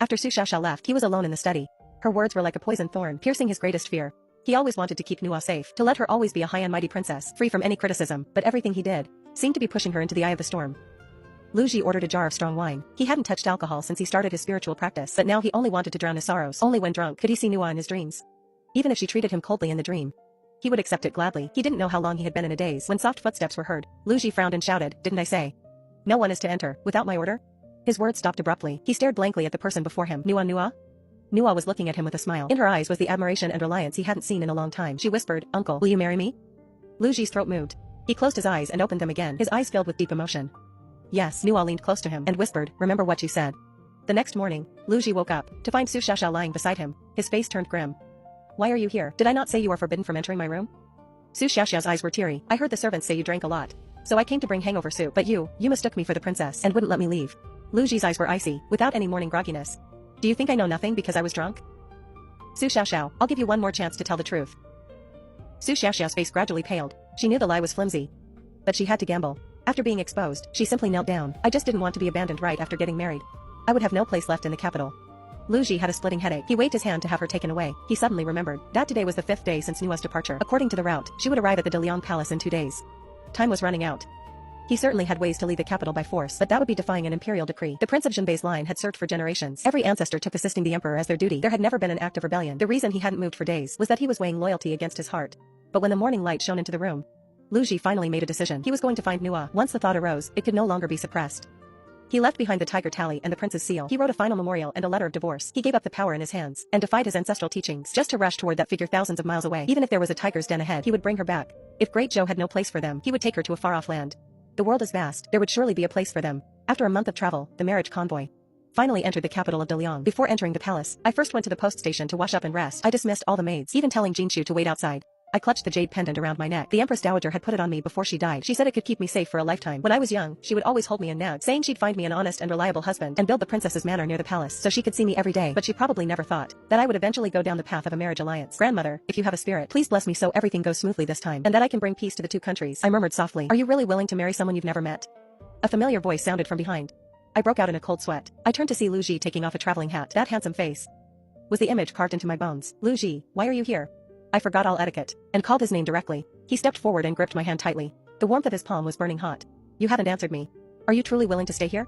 After Su Xiaoxiao left, he was alone in the study. Her words were like a poisoned thorn, piercing his greatest fear. He always wanted to keep Nua safe, to let her always be a high and mighty princess, free from any criticism, but everything he did seemed to be pushing her into the eye of the storm. Lu Ji ordered a jar of strong wine. He hadn't touched alcohol since he started his spiritual practice, but now he only wanted to drown his sorrows. Only when drunk could he see Nua in his dreams. Even if she treated him coldly in the dream, he would accept it gladly. He didn't know how long he had been in a daze when soft footsteps were heard. Lu Ji frowned and shouted, "Didn't I say? No one is to enter without my order?" His words stopped abruptly. He stared blankly at the person before him. Nua Nua? Nua was looking at him with a smile. In her eyes was the admiration and reliance he hadn't seen in a long time. She whispered, "Uncle, will you marry me?" Lu Ji's throat moved. He closed his eyes and opened them again, his eyes filled with deep emotion. Yes. Nua leaned close to him and whispered, "Remember what you said." The next morning, Lu Ji woke up to find Su Xiaoxiao lying beside him. His face turned grim. "Why are you here? Did I not say you are forbidden from entering my room?" Su Xiaoxiao's eyes were teary. "I heard the servants say you drank a lot. So I came to bring hangover soup, but you mistook me for the princess and wouldn't let me leave." Lu Ji's eyes were icy, without any morning grogginess. "Do you think I know nothing because I was drunk?" "Su Xiaoxiao, I'll give you one more chance to tell the truth." Su Xiaoxiao's face gradually paled. She knew the lie was flimsy, but she had to gamble. After being exposed, she simply knelt down. "I just didn't want to be abandoned right after getting married. I would have no place left in the capital." Lu Ji had a splitting headache. He waved his hand to have her taken away. He suddenly remembered that today was the 5th day since Nua's departure. According to the route, she would arrive at the Deliang Palace in 2 days. Time was running out. He certainly had ways to leave the capital by force, but that would be defying an imperial decree. The Prince of Jinbei's line had served for generations. Every ancestor took assisting the emperor as their duty. There had never been an act of rebellion. The reason he hadn't moved for days was that he was weighing loyalty against his heart. But when the morning light shone into the room, Lu Ji finally made a decision. He was going to find Nua. Once the thought arose, it could no longer be suppressed. He left behind the tiger tally and the prince's seal. He wrote a final memorial and a letter of divorce. He gave up the power in his hands and defied his ancestral teachings just to rush toward that figure thousands of miles away. Even if there was a tiger's den ahead, he would bring her back. If Great Zhou had no place for them, he would take her to a far-off land. The world is vast. There would surely be a place for them. After a month of travel, the marriage convoy finally entered the capital of Deliang. Before entering the palace, I first went to the post station to wash up and rest. I dismissed all the maids, even telling Jinshu to wait outside. I clutched the jade pendant around my neck. The Empress Dowager had put it on me before she died. She said it could keep me safe for a lifetime. When I was young, she would always hold me and nag, saying she'd find me an honest and reliable husband and build the princess's manor near the palace so she could see me every day. But she probably never thought that I would eventually go down the path of a marriage alliance. "Grandmother, if you have a spirit, please bless me so everything goes smoothly this time, and that I can bring peace to the 2 countries." I murmured softly. "Are you really willing to marry someone you've never met?" A familiar voice sounded from behind. I broke out in a cold sweat. I turned to see Lu Ji taking off a traveling hat. That handsome face was the image carved into my bones. "Lu Ji, why are you here?" I forgot all etiquette and called his name directly. He stepped forward and gripped my hand tightly. The warmth of his palm was burning hot. "You haven't answered me. Are you truly willing to stay here?"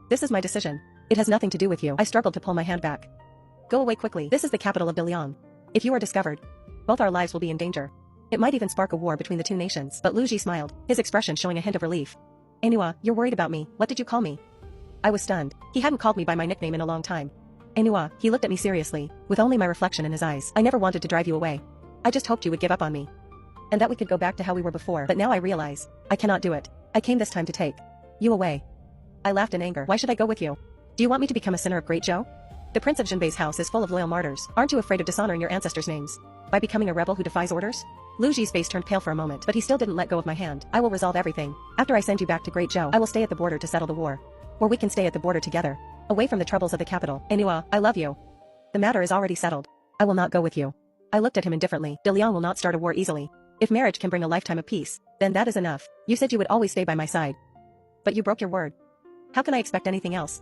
"This is my decision. It has nothing to do with you." I struggled to pull my hand back. "Go away quickly. This is the capital of Deliang. If you are discovered, both our lives will be in danger. It might even spark a war between the 2 nations." But Lu Ji smiled, his expression showing a hint of relief. "Enua, you're worried about me. What did you call me?" I was stunned. He hadn't called me by my nickname in a long time. "Enua," he looked at me seriously, with only my reflection in his eyes. "I never wanted to drive you away. I just hoped you would give up on me, and that we could go back to how we were before. But now I realize I cannot do it. I came this time to take you away." I laughed in anger. "Why should I go with you? Do you want me to become a sinner of Great Zhou? The Prince of Jinbei's house is full of loyal martyrs. Aren't you afraid of dishonoring your ancestors' names by becoming a rebel who defies orders?" Lu Ji's face turned pale for a moment, but he still didn't let go of my hand. "I will resolve everything. After I send you back to Great Zhou, I will stay at the border to settle the war. Or we can stay at the border together, away from the troubles of the capital. Enua, I love you. The matter is already settled. I will not go with you." I looked at him indifferently. Deliang will not start a war easily. If marriage can bring a lifetime of peace, then that is enough. You said you would always stay by my side, but you broke your word. How can I expect anything else?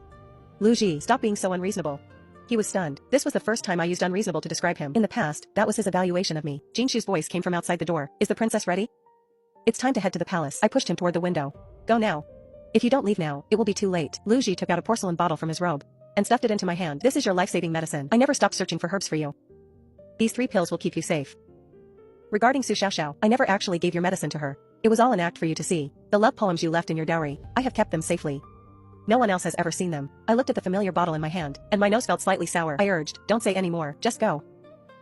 Lu Ji, stop being so unreasonable. He was stunned. This was the first time I used unreasonable to describe him. In the past, that was his evaluation of me. Jinshu's voice came from outside the door. "Is the princess ready? It's time to head to the palace." I pushed him toward the window. "Go now. If you don't leave now, it will be too late." Lu Ji took out a porcelain bottle from his robe and stuffed it into my hand. "This is your life-saving medicine. I never stopped searching for herbs for you. These 3 pills will keep you safe. Regarding Su Xiaoxiao, I never actually gave your medicine to her. It was all an act for you to see. The love poems you left in your dowry, I have kept them safely. No one else has ever seen them." I looked at the familiar bottle in my hand, and my nose felt slightly sour. I urged, "Don't say any more, just go."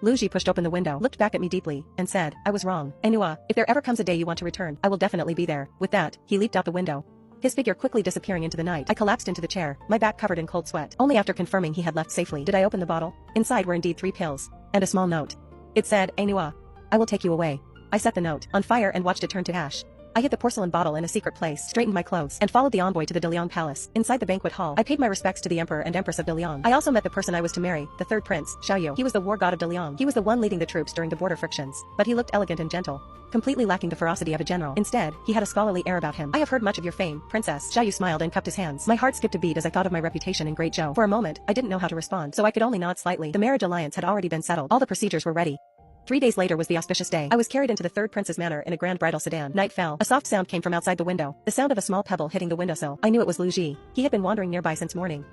Lu Ji pushed open the window, looked back at me deeply, and said, "I was wrong. Enua, if there ever comes a day you want to return, I will definitely be there." With that, he leaped out the window, his figure quickly disappearing into the night. I collapsed into the chair, my back covered in cold sweat. Only after confirming he had left safely did I open the bottle. Inside were indeed 3 pills, and a small note. It said, "Enua, I will take you away." I set the note on fire and watched it turn to ash. I hid the porcelain bottle in a secret place, straightened my clothes, and followed the envoy to the DeLeon palace. Inside the banquet hall, I paid my respects to the emperor and empress of DeLeon. I also met the person I was to marry, the third prince, Xiaoyu. He was the war god of DeLeon. He was the one leading the troops during the border frictions. But he looked elegant and gentle, completely lacking the ferocity of a general. Instead, he had a scholarly air about him. I have heard much of your fame, princess. Xiaoyu smiled and cupped his hands. My heart skipped a beat as I thought of my reputation in Great Zhou. For a moment, I didn't know how to respond, so I could only nod slightly. The marriage alliance had already been settled. All the procedures were ready. 3 days later was the auspicious day. I was carried into the third prince's manor in a grand bridal sedan. Night fell. A soft sound came from outside the window. The sound of a small pebble hitting the windowsill. I knew it was Lu Ji. He had been wandering nearby since morning,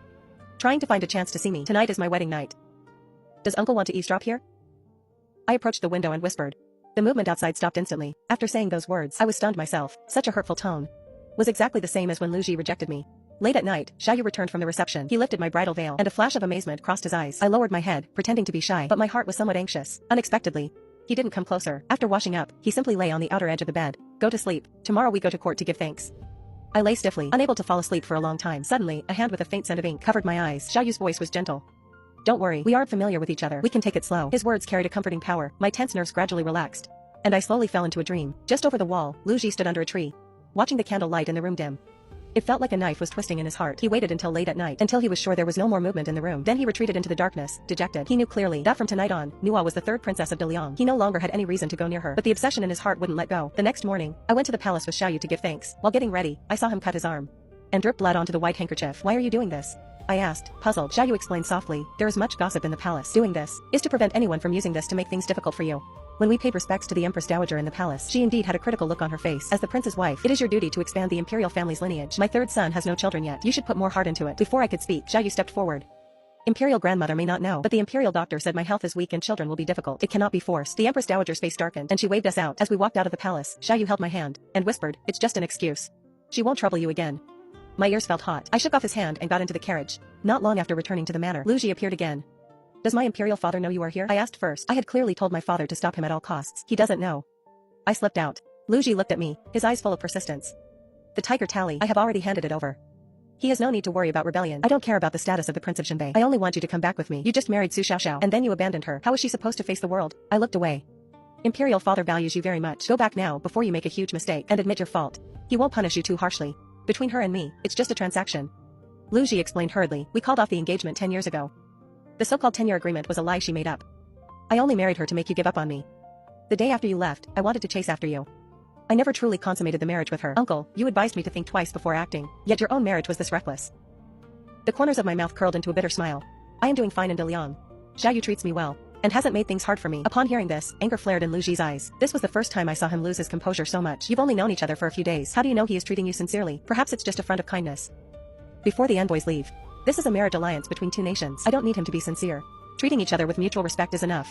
trying to find a chance to see me. Tonight is my wedding night. Does uncle want to eavesdrop here? I approached the window and whispered. The movement outside stopped instantly. After saying those words, I was stunned myself. Such a hurtful tone was exactly the same as when Lu Ji rejected me. Late at night, Xiaoyu returned from the reception. He lifted my bridal veil, and a flash of amazement crossed his eyes. I lowered my head, pretending to be shy, but my heart was somewhat anxious. Unexpectedly, he didn't come closer. After washing up, he simply lay on the outer edge of the bed. Go to sleep. Tomorrow we go to court to give thanks. I lay stiffly, unable to fall asleep for a long time. Suddenly, a hand with a faint scent of ink covered my eyes. Xiaoyu's voice was gentle. Don't worry, we aren't familiar with each other. We can take it slow. His words carried a comforting power. My tense nerves gradually relaxed, and I slowly fell into a dream. Just over the wall, Lu Ji stood under a tree, watching the candle light in the room dim. It felt like a knife was twisting in his heart. He waited until late at night, until he was sure there was no more movement in the room. Then he retreated into the darkness, dejected. He knew clearly that from tonight on, Nuwa was the third princess of DeLeon. He no longer had any reason to go near her, but the obsession in his heart wouldn't let go. The next morning, I went to the palace with Xiaoyu to give thanks. While getting ready, I saw him cut his arm and drip blood onto the white handkerchief. Why are you doing this? I asked, puzzled. Xiaoyu explained softly, there is much gossip in the palace. Doing this is to prevent anyone from using this to make things difficult for you. When we paid respects to the Empress Dowager in the palace, she indeed had a critical look on her face. As the prince's wife, it is your duty to expand the imperial family's lineage. My third son has no children yet. You should put more heart into it. Before I could speak, Xiaoyu stepped forward. Imperial grandmother may not know, but the imperial doctor said my health is weak and children will be difficult. It cannot be forced. The Empress Dowager's face darkened, and she waved us out. As we walked out of the palace, Xiaoyu held my hand and whispered, it's just an excuse. She won't trouble you again. My ears felt hot. I shook off his hand and got into the carriage. Not long after returning to the manor, Lu Ji appeared again. Does my imperial father know you are here? I asked first. I had clearly told my father to stop him at all costs. He doesn't know. I slipped out. Lu Ji looked at me, his eyes full of persistence. The tiger tally, I have already handed it over. He has no need to worry about rebellion. I don't care about the status of the Prince of Xinbei. I only want you to come back with me. You just married Su Xiaoxiao, and then you abandoned her. How is she supposed to face the world? I looked away. Imperial father values you very much. Go back now before you make a huge mistake, and admit your fault. He won't punish you too harshly. Between her and me, it's just a transaction. Lu Ji explained hurriedly. We called off the engagement 10 years ago. The so-called 10-year agreement was a lie she made up. I only married her to make you give up on me. The day after you left, I wanted to chase after you. I never truly consummated the marriage with her. Uncle, you advised me to think twice before acting, yet your own marriage was this reckless. The corners of my mouth curled into a bitter smile. I am doing fine in DeLeon. Xiaoyu treats me well, and hasn't made things hard for me. Upon hearing this, anger flared in Lu Ji's eyes. This was the first time I saw him lose his composure so much. You've only known each other for a few days. How do you know he is treating you sincerely? Perhaps it's just a front of kindness. Before the envoys leave, this is a marriage alliance between two nations. I don't need him to be sincere. Treating each other with mutual respect is enough.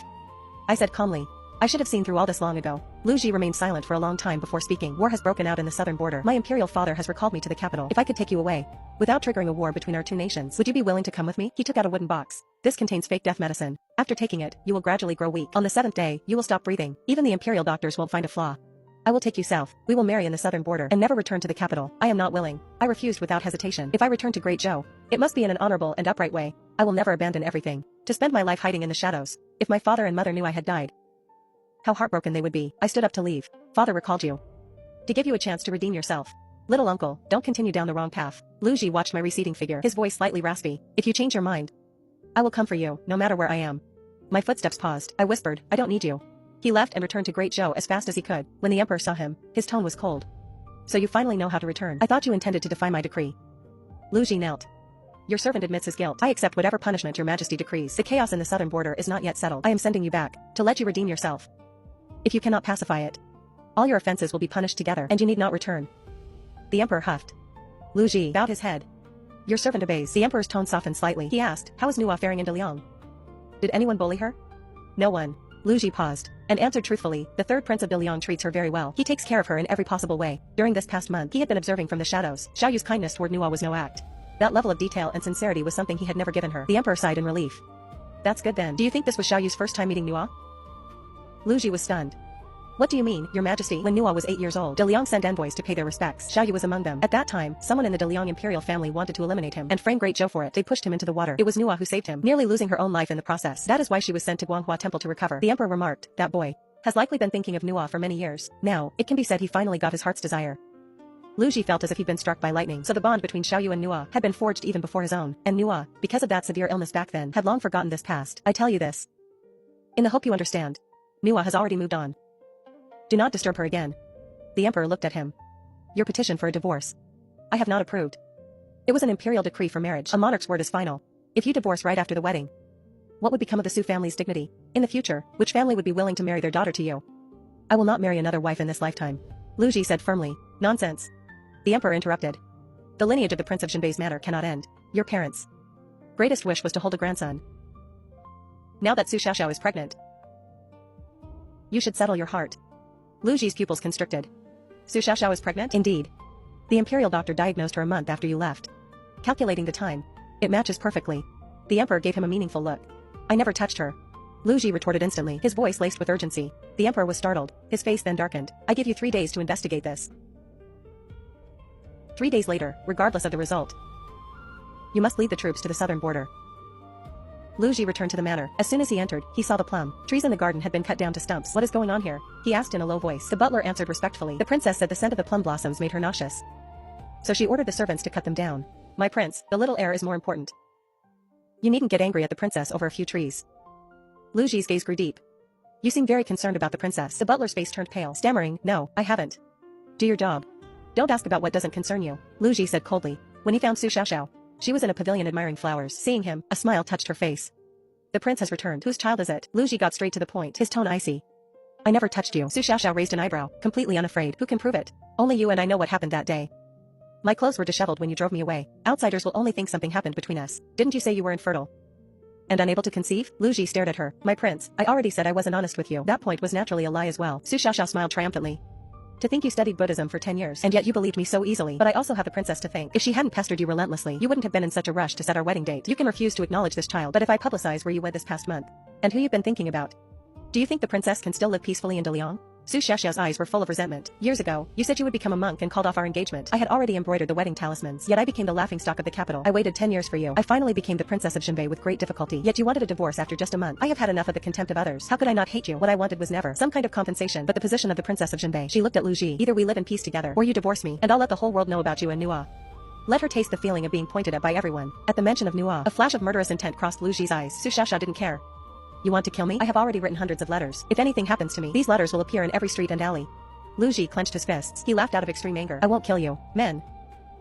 I said calmly. I should have seen through all this long ago. Lu Ji remained silent for a long time before speaking. War has broken out in the southern border. My imperial father has recalled me to the capital. If I could take you away, without triggering a war between our two nations, would you be willing to come with me? He took out a wooden box. This contains fake death medicine. After taking it, you will gradually grow weak. On the 7th day, you will stop breathing. Even the imperial doctors won't find a flaw. I will take you south. We will marry in the southern border and never return to the capital. I am not willing. I refused without hesitation. If I return to Great Zhou, it must be in an honorable and upright way. I will never abandon everything to spend my life hiding in the shadows. If my father and mother knew I had died, how heartbroken they would be. I stood up to leave. Father recalled you to give you a chance to redeem yourself. Little uncle, don't continue down the wrong path. Lu Ji watched my receding figure, his voice slightly raspy. If you change your mind, I will come for you, no matter where I am. My footsteps paused. I whispered, I don't need you. He left and returned to Great Zhou as fast as he could. When the emperor saw him, his tone was cold. So you finally know how to return. I thought you intended to defy my decree. Lu Ji knelt. Your servant admits his guilt. I accept whatever punishment your majesty decrees. The chaos in the southern border is not yet settled. I am sending you back to let you redeem yourself. If you cannot pacify it, all your offenses will be punished together, and you need not return. The emperor huffed. Lu Ji bowed his head. Your servant obeys. The emperor's tone softened slightly. He asked, how is Nuwa faring in DeLeon? Did anyone bully her? No one. Lu Ji paused and answered truthfully, the third prince of DeLeon treats her very well. He takes care of her in every possible way. During this past month, he had been observing from the shadows. Xiaoyu's kindness toward Nuwa was no act. That level of detail and sincerity was something he had never given her. The emperor sighed in relief. That's good then. Do you think this was Xiaoyu's first time meeting Nuwa? Lu Ji was stunned. What do you mean, your majesty? When Nuwa was 8 years old, DeLeon sent envoys to pay their respects. Xiaoyu was among them. At that time, someone in the DeLeon imperial family wanted to eliminate him and frame Great Zhou for it. They pushed him into the water. It was Nuwa who saved him, nearly losing her own life in the process. That is why she was sent to Guanghua Temple to recover. The emperor remarked, that boy. has likely been thinking of Nua for many years. Now, it can be said he finally got his heart's desire. Lu Ji felt as if he'd been struck by lightning, so the bond between Xiaoyu and Nua had been forged even before his own, and Nua, because of that severe illness back then, had long forgotten this past. I tell you this in the hope you understand. Nua has already moved on. Do not disturb her again. The emperor looked at him. Your petition for a divorce, I have not approved. It was an imperial decree for marriage. A monarch's word is final. If you divorce right after the wedding, what would become of the Su family's dignity? In the future, which family would be willing to marry their daughter to you? I will not marry another wife in this lifetime, Lu Ji said firmly. Nonsense. The emperor interrupted. The lineage of the Prince of Jinbei's manor cannot end. Your parents' greatest wish was to hold a grandson. Now that Su Xiaoxiao is pregnant, you should settle your heart. Lu Ji's pupils constricted. Su Xiaoxiao is pregnant? Indeed. The imperial doctor diagnosed her a month after you left. Calculating the time, it matches perfectly. The emperor gave him a meaningful look. I never touched her, Lu Ji retorted instantly, his voice laced with urgency. The emperor was startled, his face then darkened. I give you 3 days to investigate this. 3 days later, regardless of the result, you must lead the troops to the southern border. Lu Ji returned to the manor. As soon as he entered, he saw the plum trees in the garden had been cut down to stumps. What is going on here? He asked in a low voice. The butler answered respectfully. The princess said the scent of the plum blossoms made her nauseous, so she ordered the servants to cut them down. My prince, the little heir is more important. You needn't get angry at the princess over a few trees. Lu Ji's gaze grew deep. You seem very concerned about the princess. The butler's face turned pale, stammering, no, I haven't. Do your job. Don't ask about what doesn't concern you, Lu Ji said coldly. When he found Su Xiaoxiao, she was in a pavilion admiring flowers. Seeing him, a smile touched her face. The prince has returned. Whose child is it? Lu Ji got straight to the point, his tone icy. I never touched you. Su Xiaoxiao raised an eyebrow, completely unafraid. Who can prove it? Only you and I know what happened that day. My clothes were disheveled when you drove me away. Outsiders will only think something happened between us. Didn't you say you were infertile and unable to conceive? Lu Ji stared at her. My prince, I already said I wasn't honest with you. That point was naturally a lie as well. Su Xiaoxiao smiled triumphantly. To think you studied Buddhism for 10 years, and yet you believed me so easily. But I also have the princess to thank. If she hadn't pestered you relentlessly, you wouldn't have been in such a rush to set our wedding date. You can refuse to acknowledge this child, but if I publicize where you went this past month, and who you've been thinking about, do you think the princess can still live peacefully in Daliang? Su Xiaoxiao's eyes were full of resentment. Years ago, you said you would become a monk and called off our engagement. I had already embroidered the wedding talismans, yet I became the laughingstock of the capital. I waited 10 years for you. I finally became the princess of Jinbei with great difficulty, yet you wanted a divorce after just a month. I have had enough of the contempt of others. How could I not hate you? What I wanted was never some kind of compensation, but the position of the princess of Jinbei. She looked at Lu Ji. Either we live in peace together, or you divorce me, and I'll let the whole world know about you and Nua. Let her taste the feeling of being pointed at by everyone. At the mention of Nua, a flash of murderous intent crossed Lu Ji's eyes. Su Xiaoxiao didn't care. You want to kill me? I have already written hundreds of letters. If anything happens to me, these letters will appear in every street and alley. Lu Ji clenched his fists. He laughed out of extreme anger. I won't kill you, men.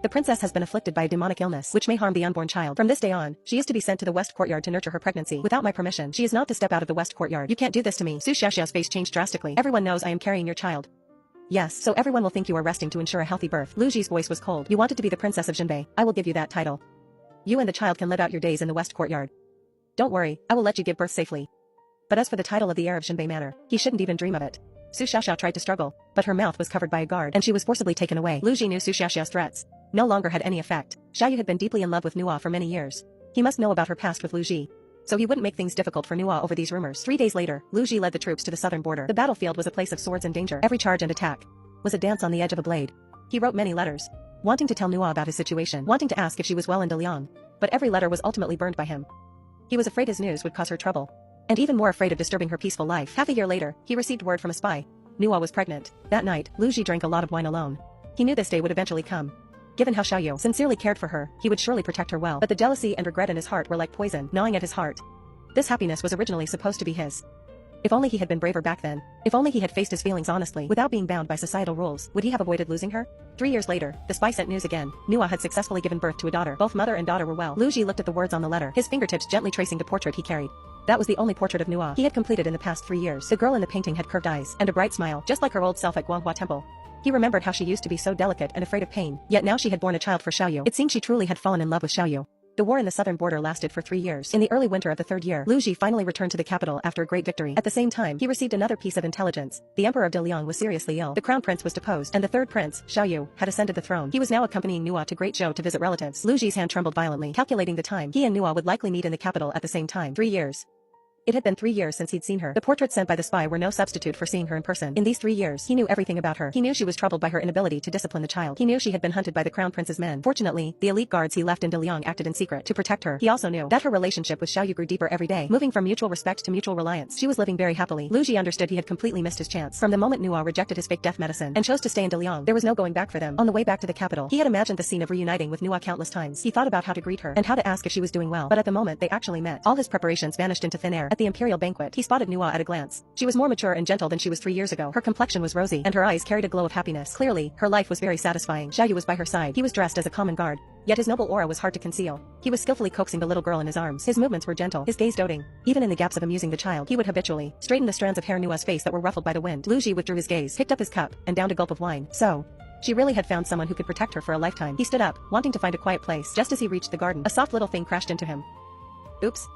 The princess has been afflicted by a demonic illness, which may harm the unborn child. From this day on, she is to be sent to the west courtyard to nurture her pregnancy. Without my permission, she is not to step out of the west courtyard. You can't do this to me. Su Xiaoxiao's face changed drastically. Everyone knows I am carrying your child. Yes, so everyone will think you are resting to ensure a healthy birth. Lu Ji's voice was cold. You wanted to be the princess of Jinbei. I will give you that title. You and the child can live out your days in the west courtyard. Don't worry, I will let you give birth safely. But as for the title of the heir of Jinbei Manor, he shouldn't even dream of it. Su Xiaoxiao tried to struggle, but her mouth was covered by a guard, and she was forcibly taken away. Lu Ji knew Su Xiaoxiao's threats no longer had any effect. Xiaoyu had been deeply in love with Nua for many years. He must know about her past with Lu Ji, so he wouldn't make things difficult for Nua over these rumors. 3 days later, Lu Ji led the troops to the southern border. The battlefield was a place of swords and danger. Every charge and attack was a dance on the edge of a blade. He wrote many letters, wanting to tell Nua about his situation, wanting to ask if she was well in Daliang, but every letter was ultimately burned by him. He was afraid his news would cause her trouble, and even more afraid of disturbing her peaceful life. Half a year later, he received word from a spy. Nua was pregnant. That night, Lu Ji drank a lot of wine alone. He knew this day would eventually come. Given how Xiaoyu sincerely cared for her, he would surely protect her well. But the jealousy and regret in his heart were like poison, gnawing at his heart. This happiness was originally supposed to be his. If only he had been braver back then. If only he had faced his feelings honestly, without being bound by societal rules, would he have avoided losing her? 3 years later, the spy sent news again. Nua had successfully given birth to a daughter. Both mother and daughter were well. Lu Ji looked at the words on the letter, his fingertips gently tracing the portrait he carried. That was the only portrait of Nua he had completed in the past 3 years. The girl in the painting had curved eyes and a bright smile, just like her old self at Guanghua Temple. He remembered how she used to be so delicate and afraid of pain, yet now she had borne a child for Xiaoyu. It seemed she truly had fallen in love with Xiaoyu. The war in the southern border lasted for 3 years. In the early winter of the 3rd year, Lu Ji finally returned to the capital after a great victory. At the same time, he received another piece of intelligence. The emperor of Daliang was seriously ill. The crown prince was deposed, and the third prince, Xiaoyu, had ascended the throne. He was now accompanying Nua to Great Zhou to visit relatives. Lu Ji's hand trembled violently. Calculating the time, he and Nua would likely meet in the capital at the same time. 3 years. It had been 3 years since he'd seen her. The portraits sent by the spy were no substitute for seeing her in person. In these 3 years, he knew everything about her. He knew she was troubled by her inability to discipline the child. He knew she had been hunted by the crown prince's men. Fortunately, the elite guards he left in De Liang acted in secret to protect her. He also knew that her relationship with Xiaoyu grew deeper every day, moving from mutual respect to mutual reliance. She was living very happily. Lu Ji understood he had completely missed his chance. From the moment Nua rejected his fake death medicine and chose to stay in De Liang, there was no going back for them. On the way back to the capital, he had imagined the scene of reuniting with Nua countless times. He thought about how to greet her and how to ask if she was doing well, but at the moment they actually met, all his preparations vanished into thin air. At the imperial banquet, he spotted Nua at a glance. She was more mature and gentle than she was 3 years ago. Her complexion was rosy, and her eyes carried a glow of happiness. Clearly, her life was very satisfying. Xiaoyu was by her side. He was dressed as a common guard, yet his noble aura was hard to conceal. He was skillfully coaxing the little girl in his arms. His movements were gentle, his gaze doting. Even in the gaps of amusing the child, he would habitually straighten the strands of hair Nua's face that were ruffled by the wind. Lu Ji withdrew his gaze, picked up his cup, and downed a gulp of wine. So, she really had found someone who could protect her for a lifetime. He stood up, wanting to find a quiet place. Just as he reached the garden, a soft little thing crashed into him. Oops.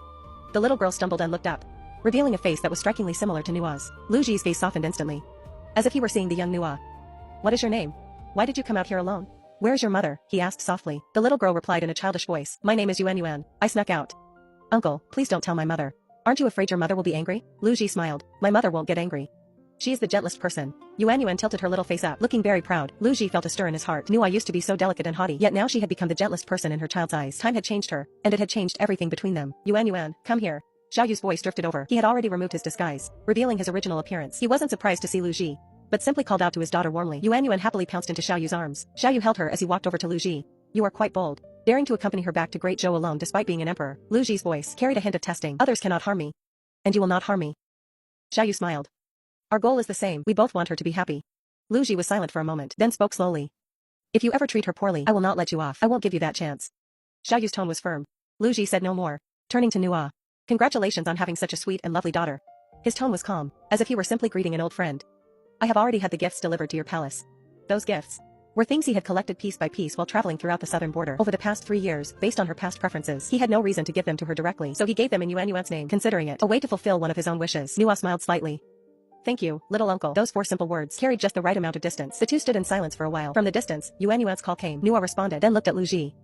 The little girl stumbled and looked up, revealing a face that was strikingly similar to Nua's. Lu Ji's gaze softened instantly, as if he were seeing the young Nua. What is your name? Why did you come out here alone? Where is your mother? He asked softly. The little girl replied in a childish voice. My name is Yuan. I snuck out. Uncle, please don't tell my mother. Aren't you afraid your mother will be angry? Lu Ji smiled. My mother won't get angry. She is the gentlest person. Yuan tilted her little face up, looking very proud. Lu Ji felt a stir in his heart. Nua used to be so delicate and haughty, yet now she had become the gentlest person in her child's eyes. Time had changed her, and it had changed everything between them. Yuan, come here. Xiaoyu's voice drifted over. He had already removed his disguise, revealing his original appearance. He wasn't surprised to see Lu Ji, but simply called out to his daughter warmly. Yuan happily pounced into Xiaoyu's arms. Xiaoyu held her as he walked over to Lu Ji. You are quite bold, daring to accompany her back to Great Zhou alone despite being an emperor. Lu Ji's voice carried a hint of testing. Others cannot harm me. And you will not harm me. Xiaoyu smiled. Our goal is the same. We both want her to be happy. Lu Ji was silent for a moment, then spoke slowly. If you ever treat her poorly, I will not let you off. I won't give you that chance. Xiaoyu's tone was firm. Lu Ji said no more, turning to Nua. Congratulations on having such a sweet and lovely daughter. His tone was calm, as if he were simply greeting an old friend. I have already had the gifts delivered to your palace. Those gifts were things he had collected piece by piece while traveling throughout the southern border. Over the past 3 years, based on her past preferences, he had no reason to give them to her directly, so he gave them in Yuan's name, considering it a way to fulfill one of his own wishes. Nua smiled slightly. Thank you, little uncle. Those 4 simple words carried just the right amount of distance. The two stood in silence for a while. From the distance, Yuan's call came. Nua responded, then looked at Lu Ji.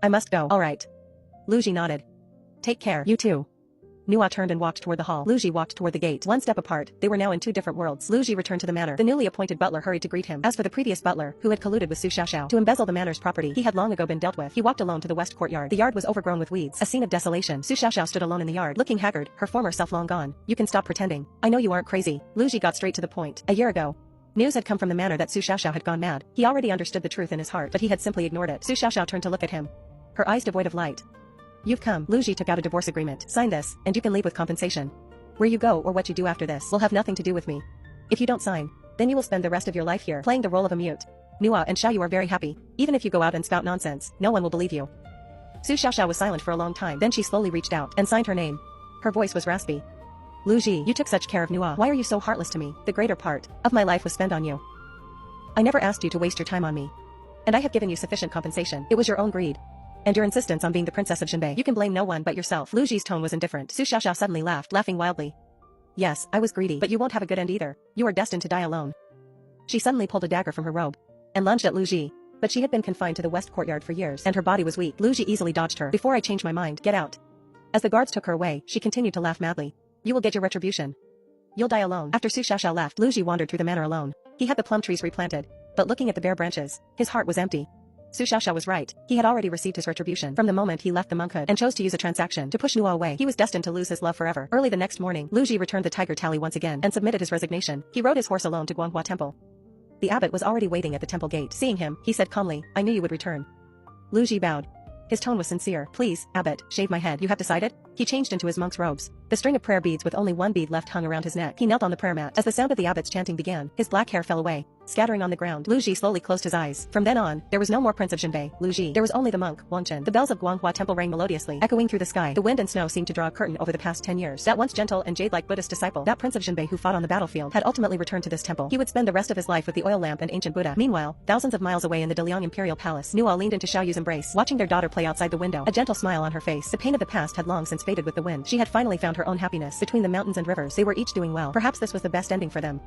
I must go. All right. Lu Ji nodded. Take care. You too. Nua turned and walked toward the hall. Lu Ji walked toward the gate. One step apart, they were now in 2 different worlds. Lu Ji returned to the manor. The newly appointed butler hurried to greet him. As for the previous butler, who had colluded with Su Xiaoxiao to embezzle the manor's property he had long ago been dealt with, he walked alone to the west courtyard. The yard was overgrown with weeds, a scene of desolation. Su Xiaoxiao stood alone in the yard, looking haggard, her former self long gone. You can stop pretending. I know you aren't crazy. Lu Ji got straight to the point. A year ago, news had come from the manor that Su Xiaoxiao had gone mad. He already understood the truth in his heart, but he had simply ignored it. Su Xiaoxiao turned to look at him, her eyes devoid of light. You've come. Lu Ji took out a divorce agreement. Sign this, and you can leave with compensation. Where you go or what you do after this will have nothing to do with me. If you don't sign, then you will spend the rest of your life here, playing the role of a mute. Nua and Xiaoyu are very happy. Even if you go out and spout nonsense, no one will believe you. Su Xiaoxiao was silent for a long time, then she slowly reached out and signed her name. Her voice was raspy. Lu Ji, you took such care of Nua. Why are you so heartless to me? The greater part of my life was spent on you. I never asked you to waste your time on me. And I have given you sufficient compensation. It was your own greed and your insistence on being the princess of Jinbei. You can blame no one but yourself. Lu Ji's tone was indifferent. Su Xiaoxiao suddenly laughed, laughing wildly. Yes, I was greedy, but you won't have a good end either. You are destined to die alone. She suddenly pulled a dagger from her robe and lunged at Lu Ji. But she had been confined to the west courtyard for years, and her body was weak. Lu Ji easily dodged her. Before I change my mind, get out. As the guards took her away, she continued to laugh madly. You will get your retribution. You'll die alone. After Su Xiaoxiao left, Lu Ji wandered through the manor alone. He had the plum trees replanted, but looking at the bare branches, his heart was empty. Su Xiaoxiao was right. He had already received his retribution from the moment he left the monkhood and chose to use a transaction to push Nua away. He was destined to lose his love forever. Early the next morning, Lu Ji returned the tiger tally once again and submitted his resignation. He rode his horse alone to Guanghua Temple. The abbot was already waiting at the temple gate. Seeing him, he said calmly, I knew you would return. Lu Ji bowed. His tone was sincere. Please, abbot, shave my head. You have decided? He changed into his monk's robes. The string of prayer beads with only one bead left hung around his neck. He knelt on the prayer mat. As the sound of the abbot's chanting began, his black hair fell away, scattering on the ground. Lu Ji slowly closed his eyes. From then on, there was no more Prince of Jinbei, Lu Ji. There was only the monk, Wang Chen. The bells of Guanghua Temple rang melodiously, echoing through the sky. The wind and snow seemed to draw a curtain over the past 10 years. That once gentle and jade-like Buddhist disciple, that Prince of Jinbei who fought on the battlefield, had ultimately returned to this temple. He would spend the rest of his life with the oil lamp and ancient Buddha. Meanwhile, thousands of miles away in the De Liang Imperial Palace, Nua leaned into Xiaoyu's embrace, watching their daughter play outside the window, a gentle smile on her face. The pain of the past had long since faded with the wind. She had finally found her own happiness. Between the mountains and rivers, they were each doing well. Perhaps this was the best ending for them.